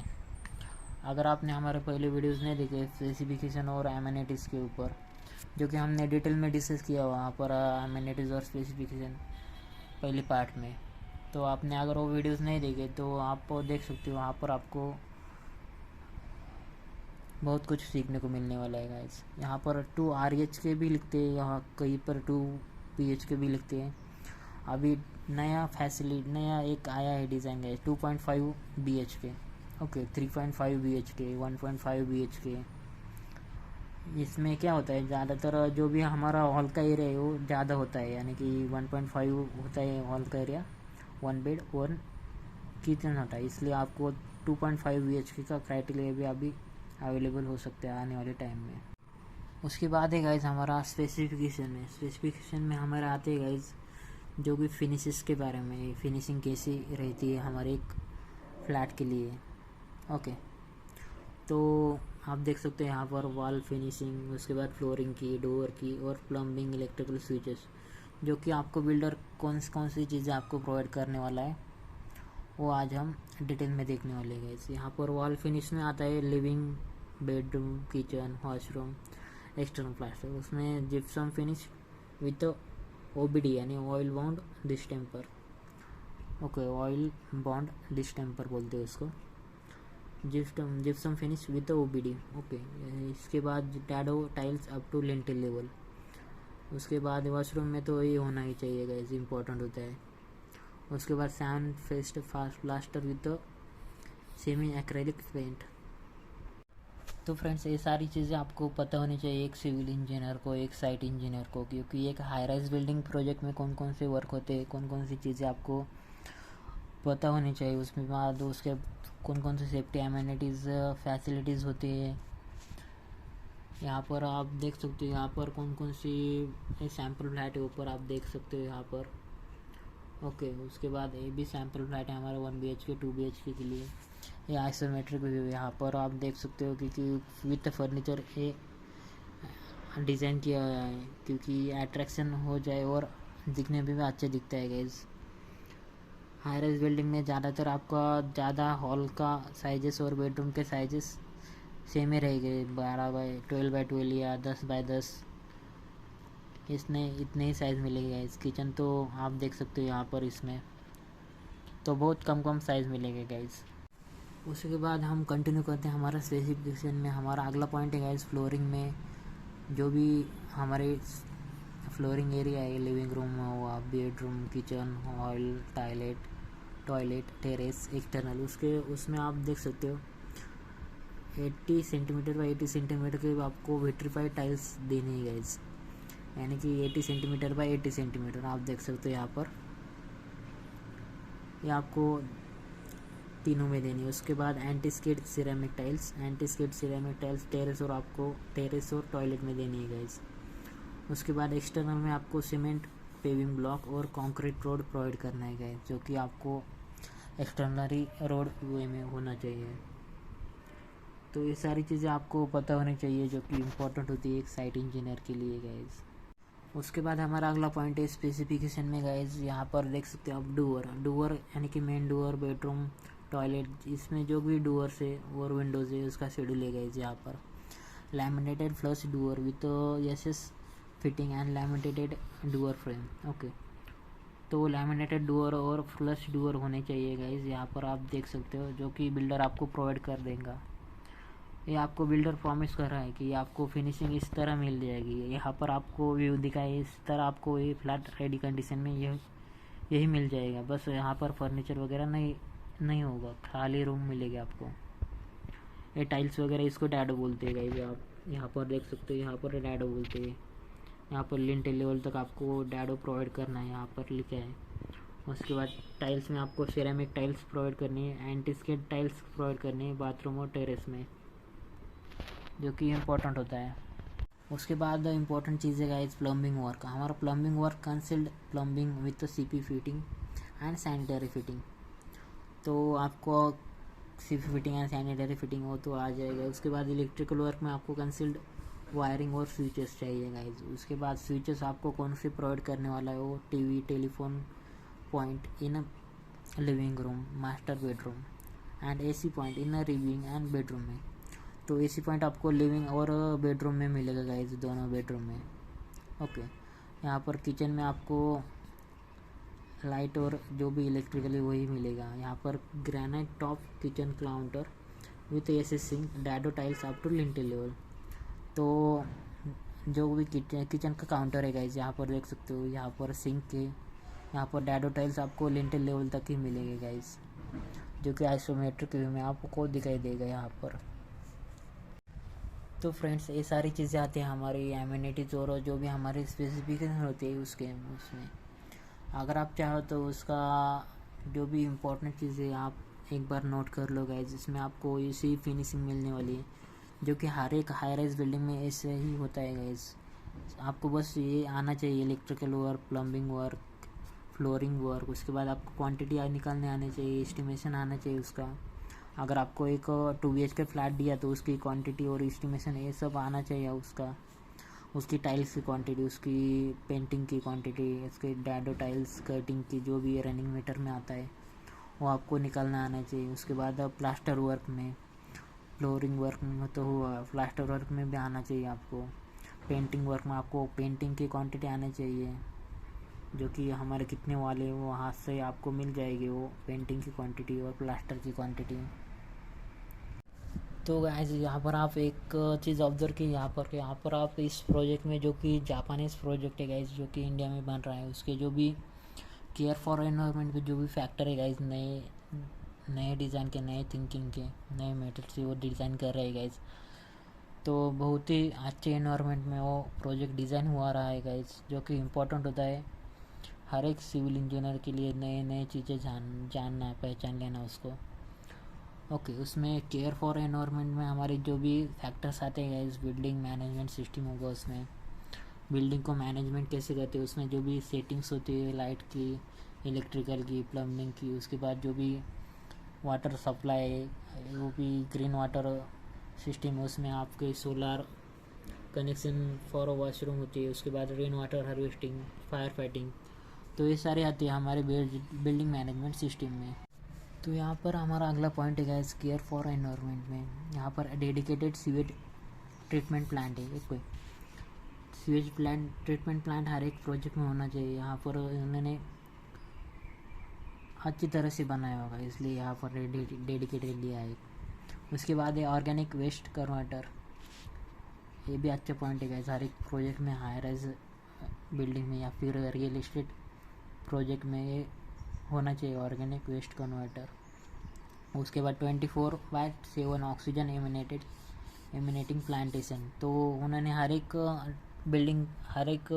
अगर आपने हमारे पहले वीडियोस नहीं देखे स्पेसिफिकेशन और एमिनिटीज़ के ऊपर, जो कि हमने डिटेल में डिस्कस किया वहाँ पर एमिनिटीज़ और स्पेसिफिकेशन पहले पार्ट में, तो आपने अगर वो वीडियोस नहीं देखे तो आप देख सकते हो, वहाँ पर आपको बहुत कुछ सीखने को मिलने वाला है गाइस। यहाँ पर 2 RHK भी लिखते हैं, यहाँ कहीं पर 2 PHK भी लिखते हैं। अभी नया एक आया है design guys, 2.5 BHK, okay 3.5 BHK, 1.5 BHK। इसमें क्या होता है, ज़्यादातर जो भी हमारा हॉल का एरिया है वो ज़्यादा होता है, यानी कि 1.5 होता है हॉल का एरिया, 1 बेड 1 किचन होता है, इसलिए आपको 2.5 BHK का क्राइटेरिया भी अभी अवेलेबल हो सकता है आने वाले टाइम में। उसके बाद है गाइज हमारा स्पेसिफिकेशन में हमारे आते हैं गाइज जो भी फिनिशेस के बारे में, फिनिशिंग कैसी रहती है हमारे एक फ्लैट के लिए। ओके, तो आप देख सकते हैं यहाँ पर वॉल फिनिशिंग, उसके बाद फ्लोरिंग की, डोर की और प्लम्बिंग, इलेक्ट्रिकल स्विचेस, जो कि आपको बिल्डर कौन सी चीज़ें आपको प्रोवाइड करने वाला है वो आज हम डिटेल में देखने वाले हैं गाइस। यहाँ पर वॉल फिनिश में आता है living, bedroom, kitchen, washroom, external plaster, उसमें जिप्सम फिनिश विथ OBD यानी oil bond distemper. Okay, oil bond distemper बोलते हैं उसको, gypsum finish with OBD। Okay, इसके बाद dado tiles up to lintel level. उसके बाद वॉशरूम में तो ये होना ही चाहिए गाइस, इम्पोर्टेंट होता है। उसके बाद sand faced fast plaster with semi acrylic paint. तो फ्रेंड्स, ये सारी चीज़ें आपको पता होनी चाहिए एक सिविल इंजीनियर को, एक साइट इंजीनियर को, क्योंकि एक हाई राइज बिल्डिंग प्रोजेक्ट में कौन कौन से वर्क होते हैं, कौन कौन सी चीज़ें आपको पता होनी चाहिए। उसमें बाद उसके कौन कौन सी सेफ्टी एमिनिटीज़ फैसिलिटीज़ होती है। यहाँ पर आप देख सकते हो, यहाँ पर कौन कौन सी सैम्पल फ्लैट है ऊपर आप देख सकते हो यहाँ पर। ओके, उसके बाद ये भी सैम्पल फ्लैट है हमारे 1 BHK 2 BHK के लिए। ये आइसोमेट्रिक व्यू यहाँ पर आप देख सकते हो, क्योंकि विथ फर्नीचर ये डिज़ाइन किया गया है, क्योंकि अट्रैक्शन हो जाए और दिखने में भी अच्छा दिखता है गाइस। हाई राइज बिल्डिंग में ज़्यादातर आपका ज़्यादा हॉल का साइजेस और बेडरूम के साइजेस सेम ही रहेंगे, 12x12 या 10x10, इतने ही साइज़ मिलेगा इस किचन। तो आप देख सकते हो यहाँ पर इसमें तो बहुत कम साइज़ मिलेगा गाइस। उसके बाद हम कंटिन्यू करते हैं हमारा स्पेसिफिकेशन में। हमारा अगला पॉइंट है गाइस फ्लोरिंग में, जो भी हमारे फ्लोरिंग एरिया है, लिविंग रूम हुआ, bedroom, kitchen, hall, toilet, terrace, external, उसमें आप देख सकते हो 80 सेंटीमीटर बाई 80 सेंटीमीटर के आपको विट्रीफाइड टाइल्स देनी है गाइज, यानी कि 80 सेंटीमीटर बाई 80 सेंटीमीटर आप देख सकते हो यहाँ पर, ये आपको तीनों में देनी है। उसके बाद anti skid ceramic tiles, terrace और आपको टेरेस और टॉयलेट में देनी है गाइज। उसके बाद एक्सटर्नल में आपको सीमेंट पेविंग ब्लॉक और कंक्रीट रोड प्रोवाइड करना है गाइज, जो कि आपको एक्सटर्नली रोड वे में होना चाहिए। तो ये सारी चीज़ें आपको पता होनी चाहिए जो कि इम्पोर्टेंट होती है एक साइट इंजीनियर के लिए गाइज। उसके बाद हमारा अगला पॉइंट है स्पेसिफिकेशन में गाइज। यहाँ पर देख सकते हो आप डूअर यानी कि मेन डूअर, बेडरूम, टॉयलेट, इसमें जो भी डूअर्स है और विंडोज़ है उसका शेड्यूल है गाइज। यहाँ पर laminated flush doer with SS fitting and laminated doer frame. Okay, तो लैमिनेटेड डूअर और फ्लश डूअर होने चाहिए गाइज। यहाँ पर आप देख सकते हो जो कि बिल्डर आपको प्रोवाइड कर देगा। ये आपको बिल्डर प्रॉमिस कर रहा है कि आपको फिनिशिंग इस तरह मिल जाएगी। यहाँ पर आपको व्यू दिखाए इस तरह आपको ये फ्लैट रेडी कंडीशन में यही मिल जाएगा। बस यहाँ पर फर्नीचर वगैरह नहीं होगा, खाली रूम मिलेगा आपको। ये टाइल्स वगैरह इसको डैडो बोलते हैं गाइस। आप यहाँ पर देख सकते हो, यहाँ पर डैडो बोलते हैं। यहाँ पर लिंटेल लेवल तक आपको डैडो प्रोवाइड करना है, यहाँ पर लिखा है। उसके बाद टाइल्स में आपको सिरेमिक टाइल्स प्रोवाइड करनी है, एंटी स्किड टाइल्स प्रोवाइड करनी है बाथरूम और टेरेस में, जो कि इम्पोर्टेंट होता है। उसके बाद इम्पोर्टेंट चीज़ है गाइस प्लम्बिंग वर्क। हमारा plumbing work concealed plumbing with CP fitting and sanitary fitting. तो आपको CP fitting and sanitary fitting हो तो आ जाएगा। उसके बाद इलेक्ट्रिकल वर्क में आपको कंसील्ड वायरिंग और स्विचेस चाहिए गाइज। उसके बाद स्विचेस आपको कौन से प्रोवाइड करने वाला है, वो TV, telephone point in living room, master bedroom and AC point in living and bedroom में। तो एसी पॉइंट आपको लिविंग और बेडरूम में मिलेगा गाइज, दोनों बेडरूम में। ओके, यहाँ पर किचन में आपको लाइट और जो भी इलेक्ट्रिकली वही मिलेगा। यहाँ पर granite top kitchen counter with AC sink, dado tiles up to lintel level. तो जो भी किचन का काउंटर है गाइज, यहाँ पर देख सकते हो, यहाँ पर सिंक के यहाँ पर डैडो टाइल्स आपको लिंटेल लेवल तक ही मिलेंगे गाइज, जो कि आइसोमेट्रिक व्यू में आपको दिखाई देगा यहाँ पर। तो फ्रेंड्स, ये सारी चीज़ें आती हैं हमारी एमिनिटीज और जो भी हमारी स्पेसिफिकेशन होती है उसमें अगर आप चाहो तो उसका जो भी इम्पोर्टेंट चीज़ है आप एक बार नोट कर लो गाइज। इसमें आपको इसी फिनिशिंग मिलने वाली है, जो कि हर एक हाई राइज बिल्डिंग में ऐसे ही होता है गाइज। आपको बस ये आना चाहिए, electrical work, plumbing work, flooring work. उसके बाद आपको क्वांटिटी निकालने आने चाहिए, एस्टिमेशन आना चाहिए उसका। अगर आपको एक 2 BHK फ्लैट दिया तो उसकी क्वांटिटी और एस्टिमेशन ये सब आना चाहिए उसका। उसकी टाइल्स की क्वांटिटी, उसकी पेंटिंग की क्वांटिटी, उसके डैडो टाइल्स कटिंग की जो भी रनिंग मीटर में आता है वो आपको निकालना आना चाहिए। उसके बाद प्लास्टर वर्क में, फ्लोरिंग वर्क में तो हुआ, प्लास्टर वर्क में भी आना चाहिए आपको। पेंटिंग वर्क में आपको पेंटिंग की क्वांटिटी आनी चाहिए, जो कि हमारे कितने वाले वो हाथ से आपको मिल जाएगी वो पेंटिंग की क्वांटिटी और प्लास्टर की क्वांटिटी। तो गाइस, यहाँ पर आप एक चीज़ ऑब्जर्व की, यहाँ पर आप इस प्रोजेक्ट में, जो कि जापानीज़ प्रोजेक्ट है गाइस, जो कि इंडिया में बन रहा है, उसके जो भी केयर फॉर एनवायरनमेंट पे जो भी फैक्टर है गाइस, नए डिज़ाइन के, नए थिंकिंग के, नए मेथड से वो डिज़ाइन कर रहे हैं गाइस। तो बहुत ही अच्छे एनवायरनमेंट में वो प्रोजेक्ट डिज़ाइन हुआ रहा है गाइस, जो कि इम्पोर्टेंट होता है हर एक सिविल इंजीनियर के लिए। नए चीज़ें जानना, पहचान लेना उसको। ओके, उसमें केयर फॉर एनवायरनमेंट में हमारे जो भी फैक्टर्स आते हैं गाइस, बिल्डिंग मैनेजमेंट सिस्टम होगा उसमें, बिल्डिंग को मैनेजमेंट कैसे करते हैं, उसमें जो भी सेटिंग्स होती है लाइट की, इलेक्ट्रिकल की, प्लम्बिंग की। उसके बाद जो भी वाटर सप्लाई, वो भी ग्रीन वाटर सिस्टम है, उसमें आपके सोलर कनेक्शन फॉर वॉशरूम होती है। उसके बाद rain water harvesting, fire fighting. तो ये सारे आते हैं हमारे बिल्डिंग मैनेजमेंट सिस्टम में। तो यहाँ पर हमारा अगला पॉइंट है गाइस, केयर फॉर एनवायरनमेंट में। यहाँ पर डेडिकेटेड सीवेज ट्रीटमेंट प्लांट है। एक कोई सीवेज ट्रीटमेंट प्लांट हर एक प्रोजेक्ट में होना चाहिए। यहाँ पर उन्होंने अच्छी तरह से बनाया होगा, इसलिए यहाँ पर डेडिकेटेड लिया है। उसके बाद है ऑर्गेनिक वेस्ट कन्वर्टर। ये भी अच्छा पॉइंट है गाइस, हर एक प्रोजेक्ट में, हाई राइज बिल्डिंग में या फिर रियल एस्टेट प्रोजेक्ट में ये होना चाहिए ऑर्गेनिक वेस्ट कन्वर्टर। उसके बाद 24/7 ऑक्सीजन एमिनेटिंग प्लांटेशन। तो उन्होंने हर एक बिल्डिंग, हर एक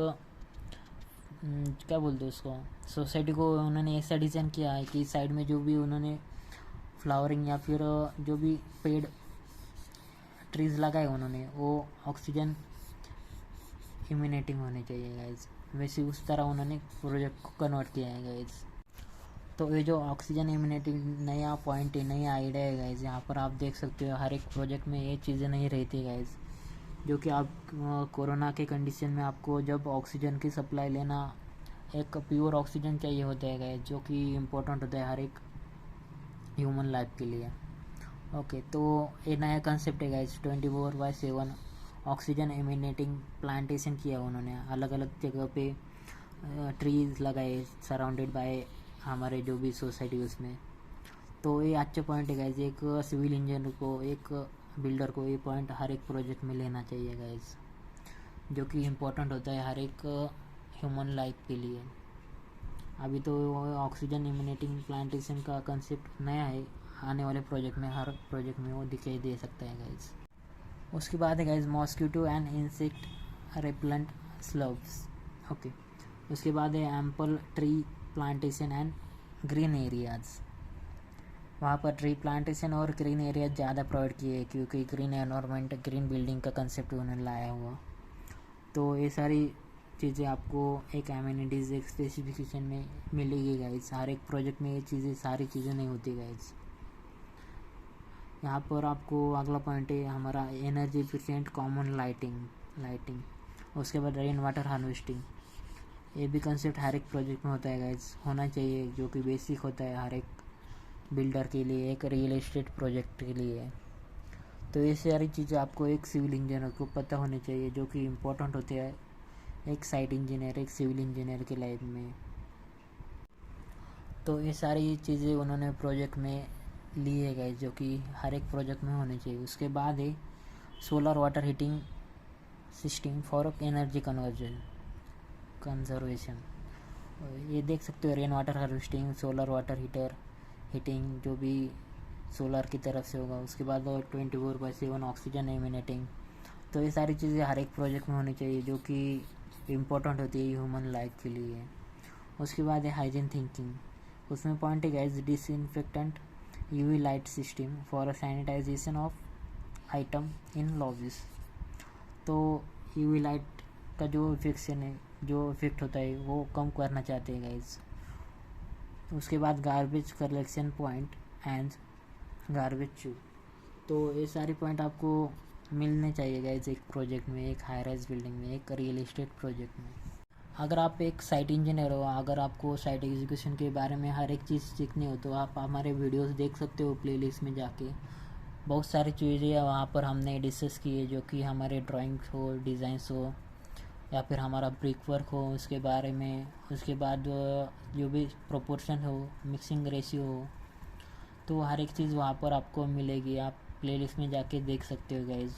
क्या बोलते हैं उसको, सोसाइटी को उन्होंने ऐसा डिज़ाइन किया है कि साइड में जो भी उन्होंने फ्लावरिंग या फिर जो भी पेड़ ट्रीज़ लगाए उन्होंने, वो ऑक्सीजन इमिनेटिंग होने चाहिए गाइज। वैसे उस तरह उन्होंने प्रोजेक्ट को कन्वर्ट किया है गाइज। तो ये जो ऑक्सीजन इम्यूनिटी नया पॉइंट है, नया आइडिया है गाइज। यहाँ पर आप देख सकते हो हर एक प्रोजेक्ट में ये चीज़ें नहीं रहती गाइज, जो कि आप कोरोना के कंडीशन में आपको जब ऑक्सीजन की सप्लाई लेना, एक प्योर ऑक्सीजन चाहिए होता है गाइज, जो कि इम्पोर्टेंट होता है हर एक ह्यूमन लाइफ के लिए। ओके, तो ये नया कंसेप्ट है गाइज, 24/7 ऑक्सीजन इमिनेटिंग प्लांटेशन किया उन्होंने, अलग अलग जगह पे ट्रीज लगाए सराउंडेड बाय हमारे जो भी सोसाइटी उसमें। तो ये अच्छा पॉइंट है गाइज, एक सिविल इंजीनियर को, एक बिल्डर को ये पॉइंट हर एक प्रोजेक्ट में लेना चाहिए गाइज, जो कि इम्पोर्टेंट होता है हर एक ह्यूमन लाइफ के लिए। अभी तो ऑक्सीजन इम्यूनेटिंग प्लांटेशन का कंसेप्ट नया है, आने वाले प्रोजेक्ट में, हर प्रोजेक्ट में वो दिखाई दे सकता है गाइज। उसके बाद है guys mosquito and insect repellent shrubs. Okay, उसके बाद है ample tree plantation and green areas. वहाँ पर ट्री प्लांटेशन और ग्रीन एरिया ज़्यादा प्रोवाइड किए, क्योंकि ग्रीन एनवायरनमेंट, ग्रीन बिल्डिंग का कंसेप्ट उन्होंने लाया हुआ। तो ये सारी चीज़ें आपको एक एमिनिटीज़, एक स्पेसिफिकेशन में मिलेगी गाइज। हर एक प्रोजेक्ट में ये चीज़ें, सारी चीज़ें नहीं होती गाइज। यहाँ पर आपको अगला पॉइंट है हमारा एनर्जी एफिशिएंट कॉमन लाइटिंग। उसके बाद रेन वाटर हार्वेस्टिंग। ये भी कंसेप्ट हर एक प्रोजेक्ट में होता है गाइज, होना चाहिए, जो कि बेसिक होता है हर एक बिल्डर के लिए, एक रियल एस्टेट प्रोजेक्ट के लिए। तो ये सारी चीज़ें आपको एक सिविल इंजीनियर को पता होनी चाहिए, जो कि इम्पोर्टेंट होते हैं एक साइट इंजीनियर, एक सिविल इंजीनियर की लाइफ में। तो ये सारी चीज़ें उन्होंने प्रोजेक्ट में ली है गाइज, जो कि हर एक प्रोजेक्ट में होनी चाहिए। उसके बाद है solar water heating system for energy conservation. ये देख सकते हो, rain water harvesting, solar water heating जो भी सोलर की तरफ से होगा। उसके बाद 24/7 ऑक्सीजन एमिनेटिंग। तो ये सारी चीज़ें हर एक प्रोजेक्ट में होनी चाहिए, जो कि इम्पोर्टेंट होती है ह्यूमन लाइफ के लिए। उसके बाद है हाइजीन थिंकिंग। उसमें पॉइंट है guys disinfectant UV light system for sanitization of item in lobbies. तो यूवी लाइट का जो इफेक्शन है, जो इफेक्ट होता है, वो कम करना चाहते हैं गाइज। उसके बाद garbage collection point and garbage चू। तो ये सारी पॉइंट आपको मिलने चाहिए गाइज एक प्रोजेक्ट में, एक हाई राइज बिल्डिंग में, एक रियल एस्टेट प्रोजेक्ट में। अगर आप एक साइट इंजीनियर हो, अगर आपको साइट एग्जीक्यूशन के बारे में हर एक चीज़ सीखनी हो, तो आप हमारे वीडियोस देख सकते हो प्लेलिस्ट में जाके। बहुत सारी चीज़ें वहाँ पर हमने डिस्कस की है, जो कि हमारे ड्राइंग्स हो, डिज़ाइंस हो, या फिर हमारा ब्रिक वर्क हो उसके बारे में। उसके बाद जो भी प्रोपोर्शन हो, मिक्सिंग रेशियो हो, तो हर एक चीज़ वहाँ पर आपको मिलेगी। आप प्लेलिस्ट में जाके देख सकते हो गाइज,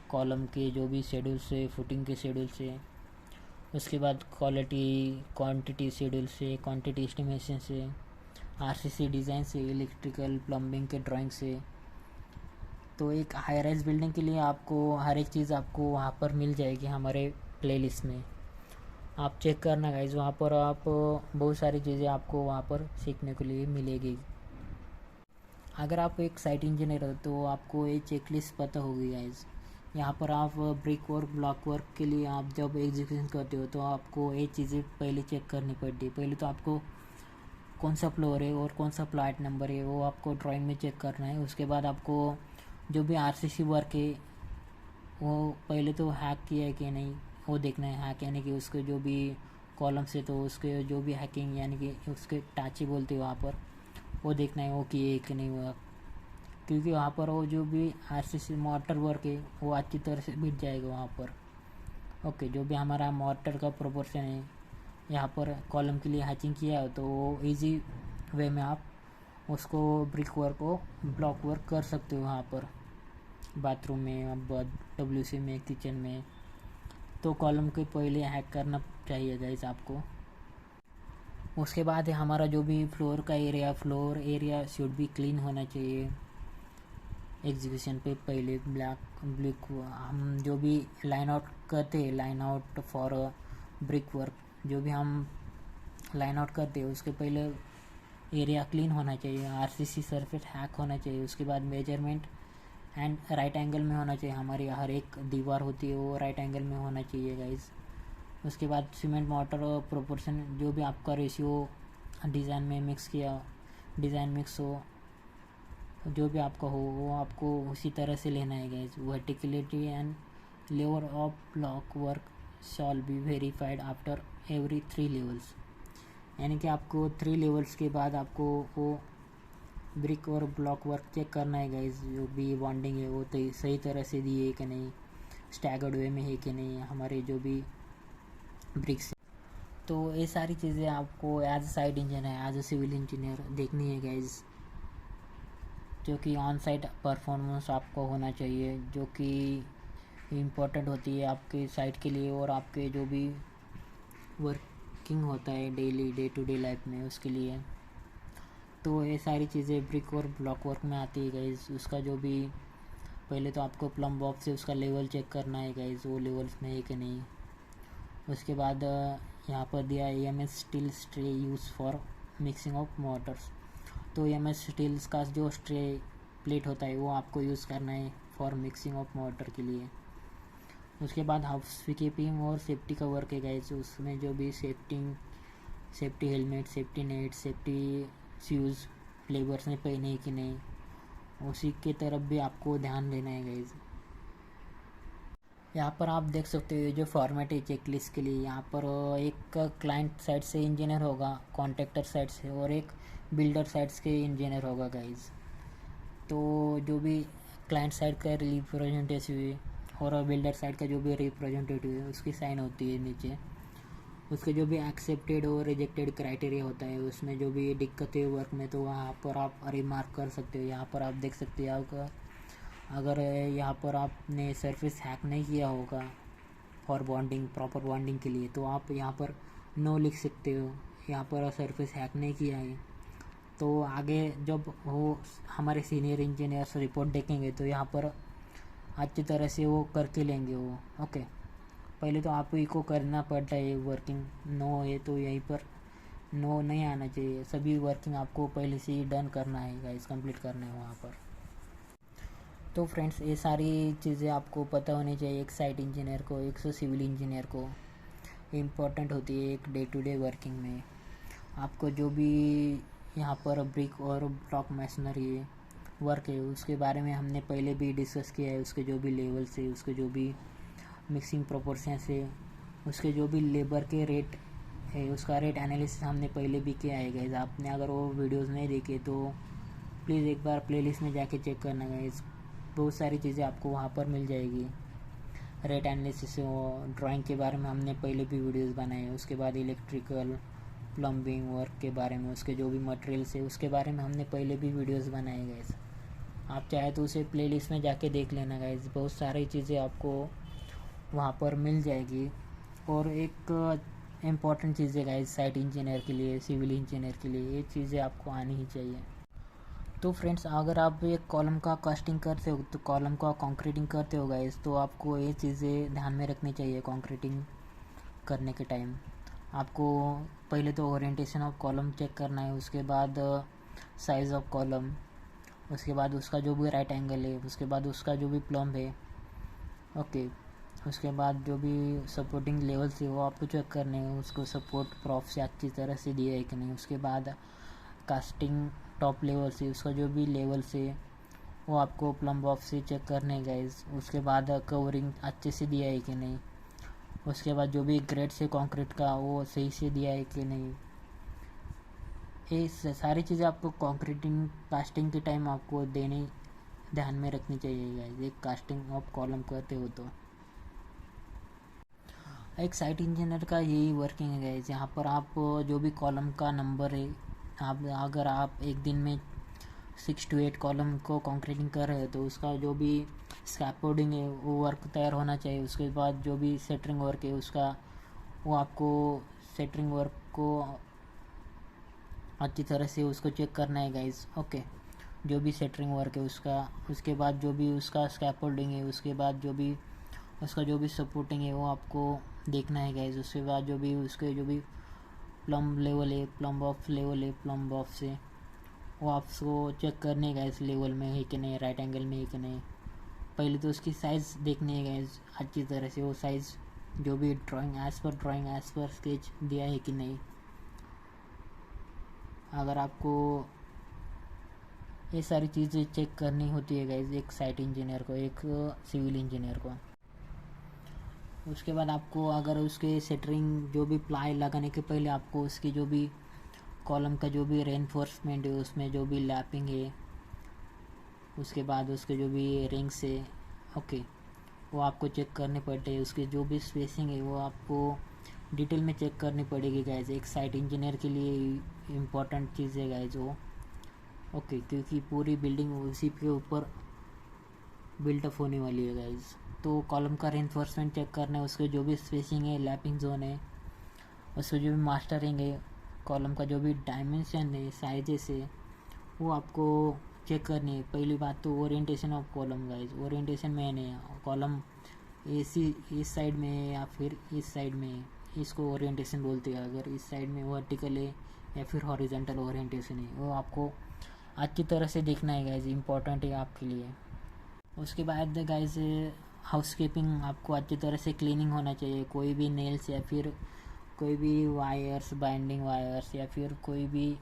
कॉलम के जो भी शेड्यूल से, फुटिंग के शेड्यूल से, उसके बाद क्वांटिटी शेड्यूल से, क्वांटिटी एस्टिमेशन से, आरसीसी डिज़ाइन से, इलेक्ट्रिकल प्लम्बिंग के ड्राइंग से। तो एक हाई राइज बिल्डिंग के लिए आपको हर एक चीज़ आपको वहाँ पर मिल जाएगी हमारे प्लेलिस्ट में। आप चेक करना गाइज, वहाँ पर आप बहुत सारी चीज़ें आपको वहाँ पर सीखने के लिए मिलेगी। अगर आप एक साइट इंजीनियर हो, तो आपको ये चेकलिस्ट पता होगी गाइज। यहाँ पर आप ब्रिक वर्क, ब्लॉक वर्क के लिए आप जब एग्जीक्यूशन करते हो, तो आपको ये चीज़ें पहले चेक करनी पड़ती है। पहले तो आपको कौन सा फ्लोर है और कौन सा प्लॉट नंबर है, वो आपको ड्राइंग में चेक करना है। उसके बाद आपको जो भी आरसीसी वर्क है, वो पहले तो हैक किया है कि नहीं, वो देखना है। हैक यानी कि उसके जो भी कॉलम्स है, तो उसके जो भी हैकिंग यानी कि उसके टाची बोलते हैं वहाँ पर, वो देखना है वो किए कि नहीं हुआ। क्योंकि वहाँ पर वो जो भी आरसीसी मोटर वर्क है, वो अच्छी तरह से बिट जाएगा वहाँ पर। ओके, जो भी हमारा मोटर का प्रोपोर्शन है, यहाँ पर कॉलम के लिए हैचिंग किया है, तो वो इजी वे में आप उसको ब्रिक वर्क को ब्लॉक वर्क कर सकते हो वहाँ पर, बाथरूम में, अब WC में, किचन में। तो कॉलम के पहले हैक करना चाहिए गाइस आपको। उसके बाद हमारा जो भी फ्लोर एरिया शुड भी क्लीन होना चाहिए। एग्जीक्यूशन पे पहले ब्लैक हम जो भी लाइन आउट करते हैं, line out for brick work, जो भी हम लाइन आउट करते हैं उसके पहले एरिया क्लीन होना चाहिए, आरसीसी सरफेस हैक होना चाहिए। उसके बाद मेजरमेंट एंड राइट एंगल में होना चाहिए, हमारी हर एक दीवार होती है वो राइट एंगल में होना चाहिए गाइस। उसके बाद सीमेंट मोटर और प्रोपोर्शन जो भी आपका रेशियो डिज़ाइन में मिक्स किया, डिज़ाइन मिक्स हो, जो भी आपका हो वो आपको उसी तरह से लेना है guys. Verticality and level of block work shawl be verified after every 3 levels, यानी कि आपको 3 लेवल्स के बाद आपको वो ब्रिक और ब्लॉक वर्क चेक करना है गाइस। जो भी बॉन्डिंग है वो सही तरह से दी है कि नहीं, स्टैगर्ड वे में है कि नहीं हमारे जो भी ब्रिक्स। तो ये सारी चीज़ें आपको as a site engineer, as a civil engineer देखनी है गाइस, जो कि ऑन साइट परफॉर्मेंस आपको होना चाहिए, जो कि इम्पोर्टेंट होती है आपके साइट के लिए और आपके जो भी वर्किंग होता है daily day to day life में उसके लिए। तो ये सारी चीज़ें ब्रिक और ब्लॉक वर्क में आती है गाइस। उसका जो भी पहले तो आपको प्लम बॉक्स से उसका लेवल चेक करना है गाइस, वो लेवल्स में है कि नहीं। उसके बाद यहाँ पर दिया EMS steel stray use for mixing of Motors. तो EMS स्टील्स का जो स्ट्रे प्लेट होता है वो आपको यूज़ करना है फॉर मिक्सिंग ऑफ मोटर के लिए। उसके बाद हाउसकीपिंग और सेफ्टी का वर्क है गाइस, उसमें जो भी safety helmet, safety net, safety shoes labours ने पहने कि नहीं, उसी के तरफ भी आपको ध्यान देना है गाइस। यहाँ पर आप देख सकते हो जो फॉर्मेट है चेकलिस्ट के लिए, यहाँ पर एक क्लाइंट साइड से इंजीनियर होगा, कॉन्ट्रैक्टर साइड से, और एक बिल्डर साइड के इंजीनियर होगा गाइस। तो जो भी क्लाइंट साइड का रिप्रेजेंटेटिव है और बिल्डर साइड का जो भी रिप्रेजेंटेटिव है उसकी साइन होती है नीचे। उसके जो भी एक्सेप्टेड और रिजेक्टेड क्राइटेरिया होता है उसमें जो भी दिक्कत है वर्क में, तो वहाँ पर आप रिमार्क कर सकते हो। यहाँ पर आप देख सकते हो अगर यहाँ पर आपने सरफेस हैक नहीं किया होगा फॉर बॉन्डिंग, प्रॉपर बॉन्डिंग के लिए, तो आप यहाँ पर नो लिख सकते हो, यहाँ पर सरफेस हैक नहीं किया है। तो आगे जब वो हमारे सीनियर इंजीनियर्स रिपोर्ट देखेंगे तो यहाँ पर अच्छी तरह से वो करके लेंगे वो। ओके, पहले तो आप ही को करना पड़ता है वर्किंग, नो है तो यहीं पर नो नहीं आना चाहिए, सभी वर्किंग आपको पहले से ही डन करना है गाइस, कंप्लीट करना है वहाँ पर। तो फ्रेंड्स ये सारी चीज़ें आपको पता होनी चाहिए एक साइट इंजीनियर को, एक सिविल इंजीनियर को, इम्पोर्टेंट होती है एक डे टू डे वर्किंग में। आपको जो भी यहाँ पर ब्रिक और ब्लॉक मैसनरी वर्क है उसके बारे में हमने पहले भी डिस्कस किया है, उसके जो भी लेवल्स है, उसके जो भी मिक्सिंग प्रोपोर्शंस है, उसके जो भी लेबर के रेट है, उसका रेट एनालिसिस हमने पहले भी किया है गाइस। आपने अगर वो वीडियोस नहीं देखे तो प्लीज़ एक बार प्लेलिस्ट में जाके चेक करना गाइस, बहुत सारी चीज़ें आपको वहाँ पर मिल जाएगी। रेट एनालिसिस ड्राइंग के बारे में हमने पहले भी वीडियोस बनाए हैं। उसके बाद इलेक्ट्रिकल प्लम्बिंग वर्क के बारे में, उसके जो भी मटेरियल्स है उसके बारे में हमने पहले भी वीडियोस बनाए गाइस। आप चाहे तो उसे प्लेलिस्ट में जाके देख लेना गाइस, बहुत सारी चीज़ें आपको वहाँ पर मिल जाएगी। और एक इम्पॉर्टेंट चीज़ है गाइस साइट इंजीनियर के लिए, सिविल इंजीनियर के लिए, ये चीज़ें आपको आनी ही चाहिए। तो फ्रेंड्स अगर आप एक कॉलम का कास्टिंग करते हो, तो कॉलम का कंक्रीटिंग करते हो गाइस, तो आपको ये चीज़ें ध्यान में रखनी चाहिए। कंक्रीटिंग करने के टाइम आपको पहले तो ओरिएंटेशन ऑफ कॉलम चेक करना है, उसके बाद साइज़ ऑफ कॉलम, उसके बाद उसका जो भी राइट एंगल है, उसके बाद उसका जो भी प्लम्ब है, ओके। उसके बाद जो भी सपोर्टिंग लेवल्स है वो आपको चेक करने हैं, उसको सपोर्ट प्रॉप से अच्छी तरह से दिया है कि नहीं। उसके बाद कास्टिंग टॉप लेवल से उसका जो भी लेवल से वो आपको प्लम बॉक्स से चेक करने गाइस। उसके बाद कवरिंग अच्छे से दिया है कि नहीं। उसके बाद जो भी ग्रेड से कंक्रीट का वो सही से दिया है कि नहीं। ये सारी चीज़ें आपको कंक्रीटिंग कास्टिंग के टाइम आपको देने ध्यान में रखनी चाहिए गाइस, एक कास्टिंग ऑफ कॉलम करते हो तो। एक साइट इंजीनियर का यही वर्किंग है गाइस, यहाँ पर आप जो भी कॉलम का नंबर है, आप अगर आप एक दिन में 6 to 8 कॉलम को कंक्रीटिंग कर रहे हो तो उसका जो भी स्कैफोल्डिंग है वो वर्क तैयार होना चाहिए। उसके बाद जो भी सेटरिंग वर्क है उसका वो आपको सेटरिंग वर्क को अच्छी तरह से उसको चेक करना है गाइज। ओके, जो भी सेटरिंग वर्क है उसका, उसके बाद जो भी उसका स्कैफोल्डिंग है, उसके बाद जो भी उसका जो भी सपोर्टिंग है वो आपको देखना है गाइज। उसके बाद जो भी उसके जो भी प्लम्ब लेवल है, प्लम्ब ऑफ लेवल है, प्लम्ब ऑफ से वो आपको चेक करने का इस लेवल में है कि नहीं, राइट एंगल में है कि नहीं। पहले तो उसकी साइज़ देखनी है गाइज अच्छी तरह से, वो साइज़ जो भी ड्राइंग एज पर स्केच दिया है कि नहीं। अगर आपको ये सारी चीज़ें चेक करनी होती है गाइज एक साइट इंजीनियर को, एक सिविल इंजीनियर को। उसके बाद आपको अगर उसके सेटरिंग जो भी प्लाई लगाने के पहले आपको उसकी जो भी कॉलम का जो भी रेनफोर्समेंट है, उसमें जो भी लैपिंग है, उसके बाद उसके जो भी रिंग्स है, ओके, वो आपको चेक करने पड़ते हैं। उसकी जो भी स्पेसिंग है वो आपको डिटेल में चेक करनी पड़ेगी गाइज। एक साइट इंजीनियर के लिए इम्पोर्टेंट चीज़ है गाइज वो, ओके, क्योंकि पूरी बिल्डिंग उसी के ऊपर बिल्टअप होने वाली है गाइज। तो कॉलम का रेनफोर्समेंट चेक करना है, उसके जो भी स्पेसिंग है, लैपिंग जोन है, उसके जो भी मास्टरिंग है, कॉलम का जो भी डायमेंशन है, साइजेस है, वो आपको चेक करनी है। पहली बात तो orientation of column guys, orientation में है, कॉलम ऐसी इस साइड में है या फिर इस साइड में है, इसको ओरिएंटेशन बोलते हैं। अगर इस साइड में वर्टिकल है या फिर हॉरिजॉन्टल ओरिएंटेशन है, वो आपको अच्छी तरह से देखना है गाइज, इम्पोर्टेंट है आपके लिए। उसके बाद गाइज हाउसकीपिंग आपको अच्छी तरह से क्लीनिंग होना चाहिए। कोई भी नेल्स या फिर कोई भी वायर्स, बाइंडिंग वायर्स या फिर कोई भी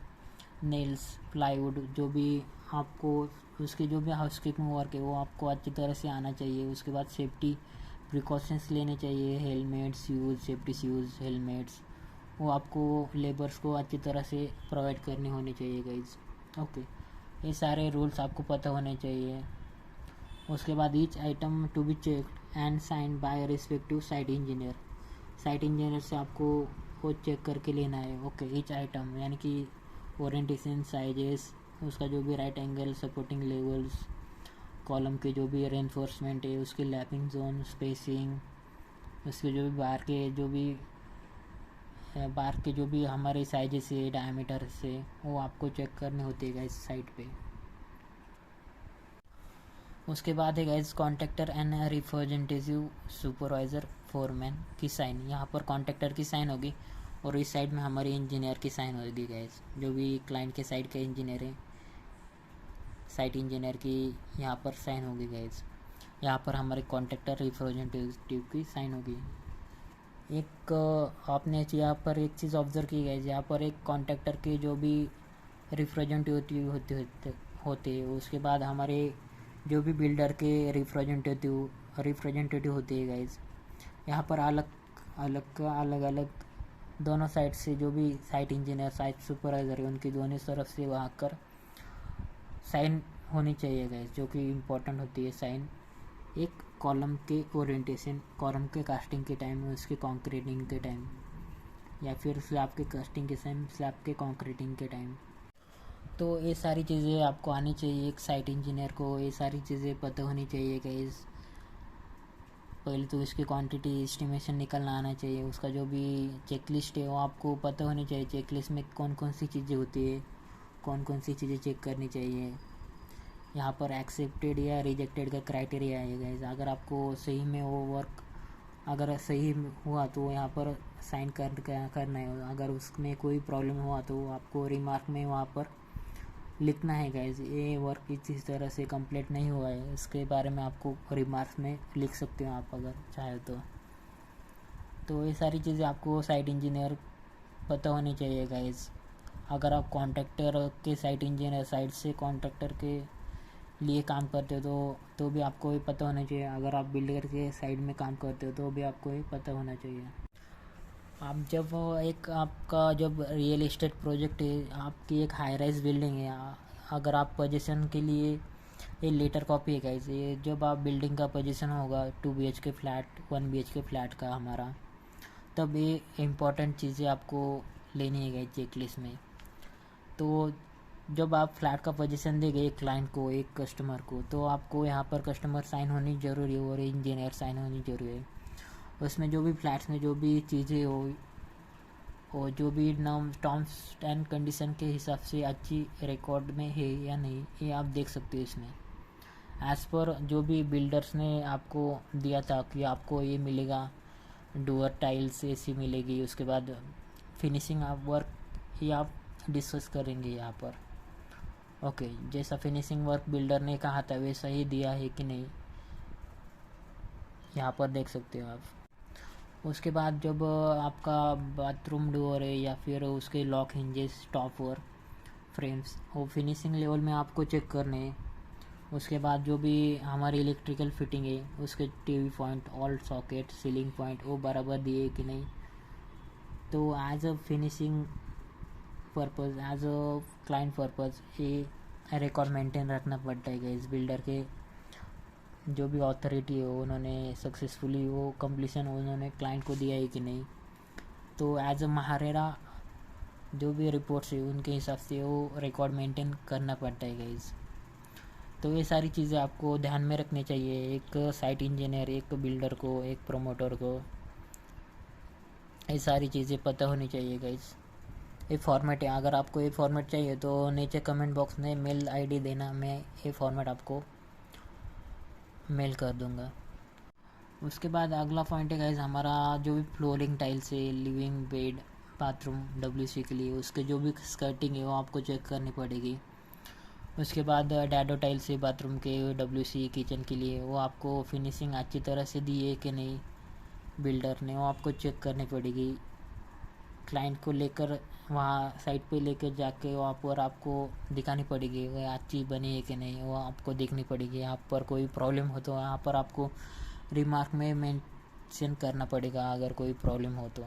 नेल्स, प्लाईवुड, जो भी आपको उसके जो भी हाउसकीपिंग वर्क है वो आपको अच्छी तरह से आना चाहिए। उसके बाद सेफ्टी प्रिकॉशंस लेने चाहिए, helmets shoes, safety shoes, helmets, वो आपको लेबर्स को अच्छी तरह से प्रोवाइड करनी होनी चाहिए गाइज। ओके, ये सारे रूल्स आपको पता होने चाहिए। उसके बाद each item to be checked and sign by respective site engineer, site engineer से आपको वो चेक करके लेना है। ओके, ईच आइटम यानी कि ओरिएंटेशन, साइजेस, उसका जो भी right angle, supporting levels, column के जो भी रेनफोर्समेंट है, उसकी लैपिंग जोन, स्पेसिंग, उसके जो भी बार के जो भी हमारे साइजेस है, डायमीटर से, वो आपको चेक करने होते हैं इस साइट पे। उसके बाद है guys contractor and representative supervisor foreman की साइन। यहाँ पर कॉन्ट्रैक्टर की साइन होगी और इस साइड में हमारी इंजीनियर की साइन होगी गाइज। जो भी क्लाइंट के साइड के इंजीनियर है, साइट इंजीनियर की यहाँ पर साइन होगी गाइज। यहाँ पर हमारे कॉन्ट्रैक्टर रिप्रेजेंटेटिव की साइन होगी। एक आपने यहाँ पर एक चीज़ ऑब्जर्व की गाइज, यहाँ पर एक कॉन्ट्रैक्टर के जो भी रिप्रेजेंटेटिव होते हैं, उसके बाद हमारे जो भी बिल्डर के रिप्रेजेंटेटिव होते हैं गाइज। यहाँ पर अलग अलग दोनों साइड से जो भी साइट इंजीनियर, साइट सुपरवाइज़र है, उनकी दोनों तरफ से वहाँ कर साइन होनी चाहिए गाइज, जो कि इम्पोर्टेंट होती है साइन। एक कॉलम के ओरिएंटेशन, कॉलम के कास्टिंग के टाइम, उसके कॉन्क्रीटिंग के टाइम, या फिर स्लैब के कास्टिंग के टाइम, स्लैब के कॉन्क्रीटिंग के टाइम। तो ये सारी चीज़ें आपको आनी चाहिए एक साइट इंजीनियर को, ये सारी चीज़ें पता होनी चाहिए गाइज। पहले तो इसकी क्वांटिटी एस्टिमेशन निकलना आना चाहिए। उसका जो भी चेकलिस्ट है वो आपको पता होनी चाहिए। चेकलिस्ट में कौन कौन सी चीज़ें होती है, कौन कौन सी चीज़ें चेक करनी चाहिए। यहाँ पर एक्सेप्टेड या रिजेक्टेड का क्राइटेरिया है गाइज। अगर आपको सही में वो वर्क अगर सही हुआ तो यहाँ पर साइन करना है। अगर उसमें कोई प्रॉब्लम हुआ तो आपको रिमार्क में वहाँ पर लिखना है गाइज, ये वर्क इस तरह से कंप्लीट नहीं हुआ है, इसके बारे में आपको रिमार्क्स में लिख सकते हो आप अगर चाहे तो ये सारी चीज़ें आपको साइट इंजीनियर पता होनी चाहिए गाइज। अगर आप कॉन्ट्रैक्टर के साइट इंजीनियर साइड से कॉन्ट्रैक्टर के लिए काम करते हो तो भी आपको ये पता होना चाहिए। अगर आप बिल्डर के साइड में काम करते हो तो भी आपको ये पता होना चाहिए। आप जब रियल एस्टेट प्रोजेक्ट है, आपकी एक हाई राइज बिल्डिंग है, अगर आप पोजीशन के लिए ये लेटर कॉपी है गाइस, ये जब आप बिल्डिंग का पोजीशन होगा 2 BHK फ्लैट, 1 BHK फ्लैट का हमारा, तब ये इम्पोर्टेंट चीज़ें आपको लेनी है गाइस चेकलिस्ट में। तो जब आप फ्लैट का पोजीशन देंगे एक क्लाइंट को, एक कस्टमर को, तो आपको यहाँ पर कस्टमर साइन होनी ज़रूरी है और इंजीनियर साइन होनी ज़रूरी है। उसमें जो भी फ्लैट्स में जो भी चीज़ें हो और जो भी नाम टर्म्स एंड कंडीशन के हिसाब से अच्छी रिकॉर्ड में है या नहीं, ये आप देख सकते हो इसमें। एज़ पर जो भी बिल्डर्स ने आपको दिया था कि आपको ये मिलेगा, डोर टाइल्स ऐसी मिलेगी, उसके बाद फिनिशिंग आप वर्क ये आप डिस्कस करेंगे यहाँ पर। ओके, जैसा फिनिशिंग वर्क बिल्डर ने कहा था वैसा ही दिया है कि नहीं, यहाँ पर देख सकते हो आप। उसके बाद जब आपका बाथरूम डोर है या फिर उसके लॉक हिंजेस, टॉप और फ्रेम्स, वो फिनिशिंग लेवल में आपको चेक करने हैं। उसके बाद जो भी हमारी इलेक्ट्रिकल फिटिंग है, उसके TV point, all socket, ceiling point वो बराबर दिए कि नहीं। तो as a finishing purpose, as a client purpose, ये रिकॉर्ड मेंटेन रखना पड़ता है इस बिल्डर के। जो भी अथॉरिटी हो उन्होंने सक्सेसफुली वो कंप्लीशन उन्होंने क्लाइंट को दिया है कि नहीं। तो एज अ महारेरा जो भी रिपोर्ट्स है उनके हिसाब से वो रिकॉर्ड मेंटेन करना पड़ता है गाइस। तो ये सारी चीज़ें आपको ध्यान में रखनी चाहिए, एक साइट इंजीनियर, एक बिल्डर को, एक प्रमोटर को, ये सारी चीज़ें पता होनी चाहिए गाइस। ये फॉर्मेट है, अगर आपको ये फॉर्मेट चाहिए तो नीचे कमेंट बॉक्स में मेल आईडी देना, मैं ये फॉर्मेट आपको मेल कर दूंगा। उसके बाद अगला पॉइंट है गाइस हमारा जो भी फ्लोरिंग टाइल्स है, लिविंग बेड, बाथरूम WC के लिए उसके जो भी स्कर्टिंग है वो आपको चेक करनी पड़ेगी। उसके बाद डैडो टाइल्स है बाथरूम के, WC किचन के लिए, वो आपको फिनिशिंग अच्छी तरह से दी है कि नहीं बिल्डर ने, वो आपको चेक करनी पड़ेगी। क्लाइंट को लेकर वहाँ साइट पे लेकर जाके वहाँ पर आपको दिखानी पड़ेगी वो अच्छी बनी है कि नहीं, वो आपको देखनी पड़ेगी। यहाँ पर कोई प्रॉब्लम हो तो यहाँ पर आपको रिमार्क में मेंशन करना पड़ेगा अगर कोई प्रॉब्लम हो तो।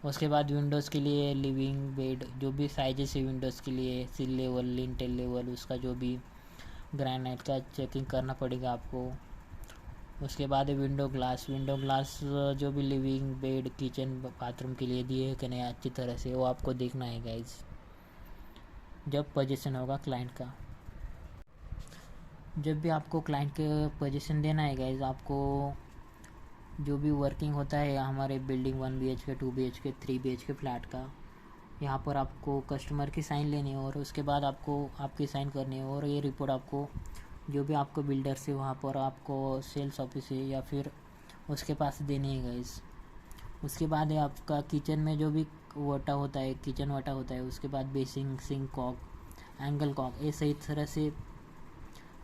उसके बाद विंडोज़ के लिए लिविंग बेड जो भी साइजेस है विंडोज़ के लिए, सील लेवल, लिंटेल लेवल, उसका जो भी ग्रेनाइट का चेकिंग करना पड़ेगा आपको। उसके बाद विंडो ग्लास, जो भी लिविंग बेड, किचन, बाथरूम के लिए दिए है कि नहीं अच्छी तरह से, वो आपको देखना है गाइज जब पोजीशन होगा क्लाइंट का। जब भी आपको क्लाइंट के पोजीशन देना है गाइज, आपको जो भी वर्किंग होता है हमारे building 1 BHK, 2 BHK, 3 BHK flat का, यहाँ पर आपको कस्टमर की साइन लेनी है और उसके बाद आपको आपकी साइन करनी है और ये रिपोर्ट आपको जो भी आपको बिल्डर से वहाँ पर आपको सेल्स ऑफिस है या फिर उसके पास देनी है गाइस। उसके बाद है आपका किचन में जो भी वटा होता है, किचन वटा होता है, उसके बाद basin, sink cock, angle cock, ये सही तरह से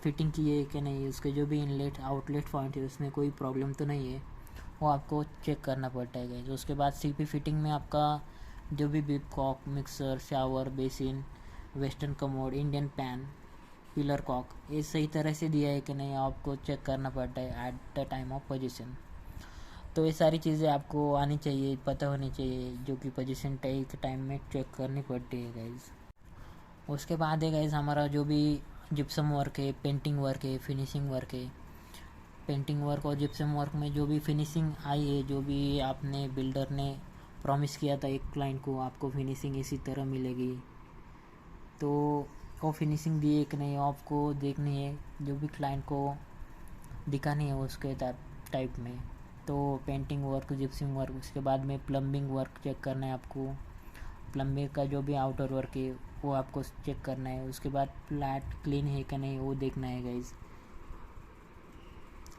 फिटिंग की है कि नहीं, उसके जो भी इनलेट आउटलेट पॉइंट है उसमें कोई प्रॉब्लम तो नहीं है, वो आपको चेक करना पड़ता है गाइस। उसके बाद CP फिटिंग में आपका जो भी bib cock, mixer, shower, basin, western commode, Indian pan, pillar cock, ये सही तरह से दिया है कि नहीं आपको चेक करना पड़ता है at the time of position. तो ये सारी चीज़ें आपको आनी चाहिए, पता होनी चाहिए, जो कि पोजीशन टाइम में चेक करनी पड़ती है गाइज। उसके बाद है गाइज हमारा जो भी जिप्सम वर्क है, पेंटिंग वर्क है, फिनिशिंग वर्क है। पेंटिंग वर्क और जिप्सम वर्क में जो भी फिनिशिंग आई है, जो भी आपने बिल्डर ने प्रॉमिस किया था एक क्लाइंट को आपको फिनिशिंग इसी तरह मिलेगी, तो वो फिनिशिंग दी है कि नहीं आपको देखनी है, जो भी क्लाइंट को दिखानी है उसके टाइप में। तो पेंटिंग वर्क, जिप्सिंग वर्क, उसके बाद में प्लम्बिंग वर्क चेक करना है आपको। प्लम्बिंग का जो भी आउटर वर्क है वो आपको चेक करना है। उसके बाद फ्लैट क्लीन है कि नहीं वो देखना है गाइज।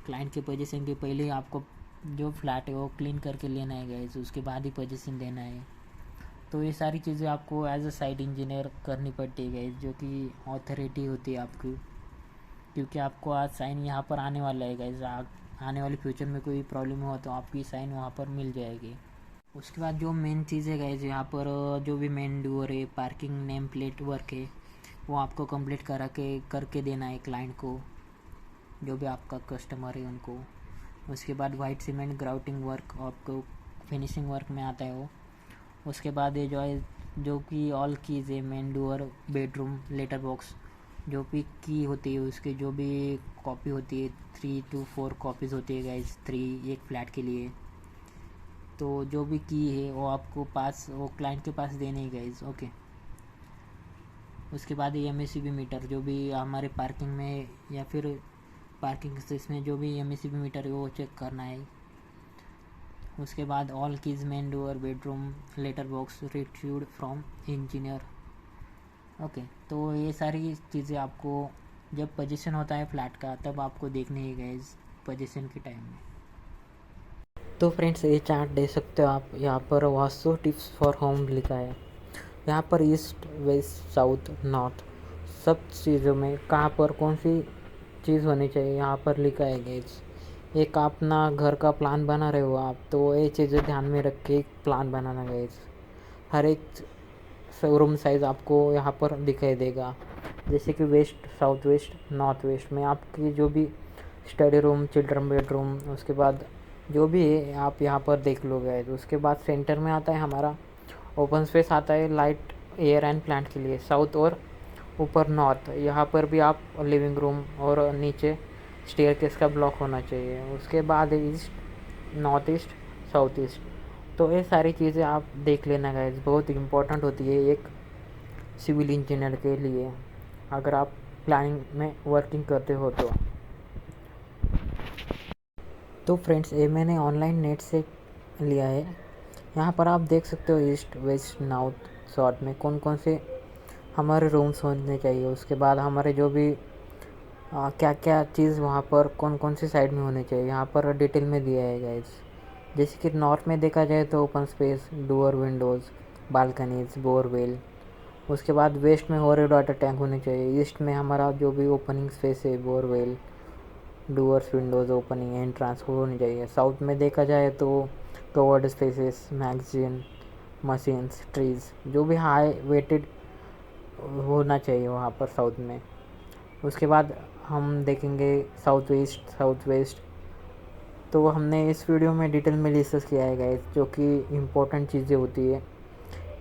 क्लाइंट के पोजीशन के पहले ही आपको जो फ्लैट है वो क्लीन करके लेना है गाइज, उसके बाद ही पोजीशन देना है। तो ये सारी चीज़ें आपको एज अ साइट इंजीनियर करनी पड़ती है गाइज, जो कि ऑथोरिटी होती है आपकी, क्योंकि आपको आज साइन यहाँ पर आने वाला है गाइज। आने वाले फ्यूचर में कोई प्रॉब्लम हो तो आपकी साइन वहाँ पर मिल जाएगी। उसके बाद जो मेन चीज़ है गाइज, यहाँ पर जो भी मेन डोर है, पार्किंग नेम प्लेट वर्क है, वो आपको कंप्लीट करके देना है क्लाइंट को, जो भी आपका कस्टमर है उनको। उसके बाद वाइट सीमेंट ग्राउटिंग वर्क आपको फिनिशिंग वर्क में आता है वो। उसके बाद ये जो है जो कि ऑल कीज़ है, main door, bedroom, letter box, जो भी की होती है उसकी जो भी कॉपी होती है, 3 to 4 कॉपीज़ होती है गाइज, 3 एक फ्लैट के लिए। तो जो भी की है वो आपको पास वो क्लाइंट के पास देनी है गाइज, ओके। उसके बाद MACB मीटर, जो भी हमारे पार्किंग में या फिर पार्किंग स्पेस में जो भी MACB मीटर है वो चेक करना है। उसके बाद all keys, main door, bedroom, letter box retrieved from engineer. Okay, तो ये सारी चीज़ें आपको जब पोजीशन होता है फ्लैट का तब आपको देखनी है गाइस, पोजीशन के टाइम में। तो फ्रेंड्स ये चार्ट देख सकते हो आप, यहाँ पर वास्तु टिप्स फॉर होम लिखा है। यहाँ पर ईस्ट, वेस्ट, साउथ, नॉर्थ सब चीज़ों में कहाँ पर कौन सी चीज़ होनी चाहिए यहाँ पर लिखा है गाइस। एक अपना घर का प्लान बना रहे हो आप, तो ये चीज़ें ध्यान में रख के एक प्लान बनाना गाइस। हर एक रूम साइज़ आपको यहाँ पर दिखाई देगा, जैसे कि west, south west, north west में आपकी जो भी स्टडी रूम, चिल्ड्रन बेडरूम, उसके बाद जो भी है आप यहाँ पर देख लो गाइस। उसके बाद सेंटर में आता है हमारा ओपन स्पेस आता है लाइट, एयर एंड प्लांट के लिए, साउथ और ऊपर नॉर्थ। यहाँ पर भी आप लिविंग रूम और नीचे स्टेयरकेस का ब्लॉक होना चाहिए। उसके बाद east, north east, south east. तो ये सारी चीज़ें आप देख लेना गाइस, बहुत इम्पोर्टेंट होती है एक सिविल इंजीनियर के लिए, अगर आप प्लानिंग में वर्किंग करते हो तो फ्रेंड्स ये मैंने ऑनलाइन नेट से लिया है। यहाँ पर आप देख सकते हो ईस्ट, वेस्ट, नॉर्थ, साउथ में कौन कौन से हमारे रूम्स होने चाहिए। उसके बाद हमारे जो भी क्या क्या चीज़ वहाँ पर कौन कौन सी साइड में होनी चाहिए यहाँ पर डिटेल में दिया है गाइस। जैसे कि नॉर्थ में देखा जाए तो open space, door, Windows, balconies, borewell. उसके बाद वेस्ट में हॉरिजॉन्टल वाटर टैंक होनी चाहिए। ईस्ट में हमारा जो भी ओपनिंग स्पेस है, borewell, doors, Windows, opening, entrance होनी चाहिए। साउथ में देखा जाए तो covered spaces, magazine, machines, trees, जो भी हाई वेटेड होना चाहिए वहाँ पर साउथ में। उसके बाद हम देखेंगे साउथ ईस्ट, साउथ वेस्ट। तो हमने इस वीडियो में डिटेल में डिस्कस किया है गाइस, जो कि इम्पोर्टेंट चीज़ें होती है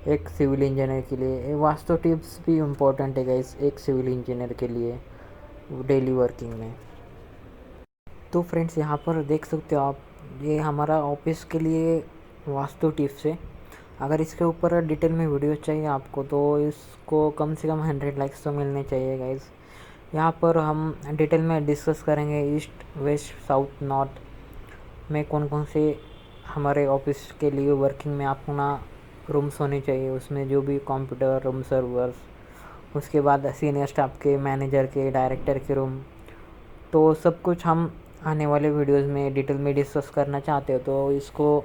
एक सिविल इंजीनियर के लिए। वास्तु टिप्स भी इम्पोर्टेंट है गाइस एक सिविल इंजीनियर के लिए डेली वर्किंग में। तो फ्रेंड्स यहाँ पर देख सकते हो आप, ये हमारा ऑफिस के लिए वास्तु टिप्स है। अगर इसके ऊपर डिटेल में वीडियो चाहिए आपको तो इसको कम से कम 100 लाइक्स तो मिलने चाहिए गाइस। यहाँ पर हम डिटेल में डिस्कस करेंगे ईस्ट, वेस्ट, साउथ, नॉर्थ में कौन कौन से हमारे ऑफिस के लिए वर्किंग में अपना रूम्स होने चाहिए। उसमें जो भी कंप्यूटर रूम, सर्वर्स, उसके बाद सीनियर स्टाफ के, मैनेजर के, डायरेक्टर के रूम। तो सब कुछ हम आने वाले वीडियोस में डिटेल में डिस्कस करना चाहते हो तो इसको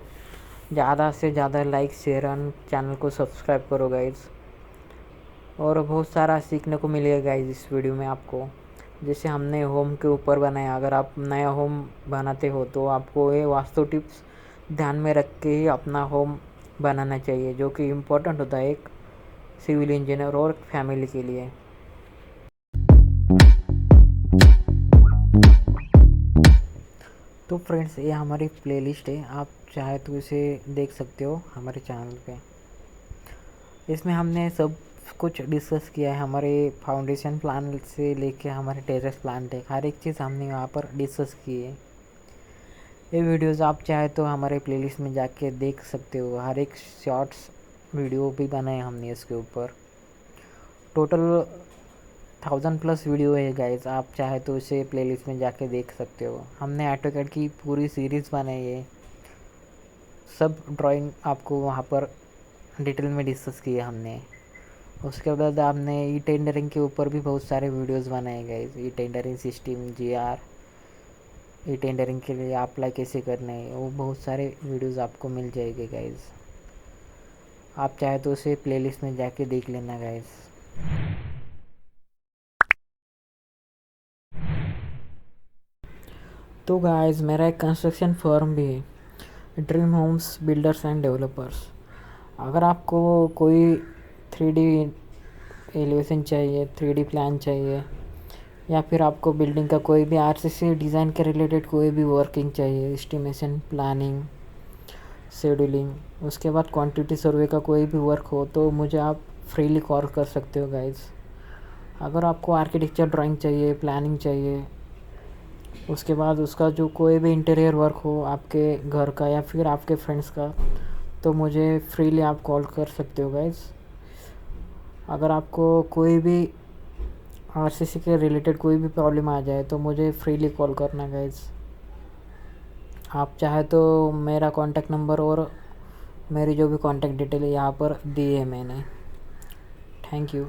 ज़्यादा से ज़्यादा लाइक, शेयर एंड चैनल को सब्सक्राइब करो गाइज़। और बहुत सारा सीखने को मिलेगा गाइज़ इस वीडियो में आपको। जैसे हमने होम के ऊपर बनाया, अगर आप नया होम बनाते हो तो आपको ये वास्तु टिप्स ध्यान में रख के ही अपना होम बनाना चाहिए, जो कि इम्पोर्टेंट होता है एक सिविल इंजीनियर और फैमिली के लिए। तो फ्रेंड्स ये हमारी प्लेलिस्ट है, आप चाहे तो इसे देख सकते हो हमारे चैनल पे। इसमें हमने सब कुछ डिस्कस किया है, हमारे फाउंडेशन प्लान से लेके हमारे टेरेस प्लान तक हर एक चीज़ हमने वहाँ पर डिस्कस की है। ये वीडियोस आप चाहे तो हमारे प्लेलिस्ट में जाके देख सकते हो, हर एक शॉर्ट्स वीडियो भी बनाए हमने इसके ऊपर। टोटल 1000+ वीडियो है गाइस, आप चाहे तो इसे प्लेलिस्ट में जाके देख सकते हो। हमने ऑटोकैड की पूरी सीरीज़ बनाई है, सब ड्राइंग आपको वहाँ पर डिटेल में डिस्कस किए हमने। उसके बाद आपने ई टेंडरिंग के ऊपर भी बहुत सारे वीडियोस बनाए गए, e tendering system, GR, e tendering के लिए अप्लाई कैसे करना है, वो बहुत सारे वीडियोस आपको मिल जाएंगे गाइस। आप चाहे तो उसे प्लेलिस्ट में जाके देख लेना गाइस। तो गाइस मेरा एक कंस्ट्रक्शन फर्म भी है, dream homes builders and developers. अगर आपको कोई 3D एलिवेशन चाहिए, 3D प्लान चाहिए, या फिर आपको बिल्डिंग का कोई भी आरसीसी डिज़ाइन के रिलेटेड कोई भी वर्किंग चाहिए, एस्टिमेशन, प्लानिंग, शेड्यूलिंग, उसके बाद क्वांटिटी सर्वे का कोई भी वर्क हो तो मुझे आप फ्रीली कॉल कर सकते हो गाइस। अगर आपको आर्किटेक्चर ड्राइंग चाहिए, प्लानिंग चाहिए, उसके बाद उसका जो कोई भी इंटीरियर वर्क हो आपके घर का या फिर आपके फ्रेंड्स का, तो मुझे फ्रीली आप कॉल कर सकते हो गाइस। अगर आपको कोई भी आरसीसी के रिलेटेड कोई भी प्रॉब्लम आ जाए तो मुझे फ्रीली कॉल करना गाइस। आप चाहे तो मेरा कॉन्टैक्ट नंबर और मेरी जो भी कॉन्टैक्ट डिटेल है यहाँ पर दी है मैंने। Thank you.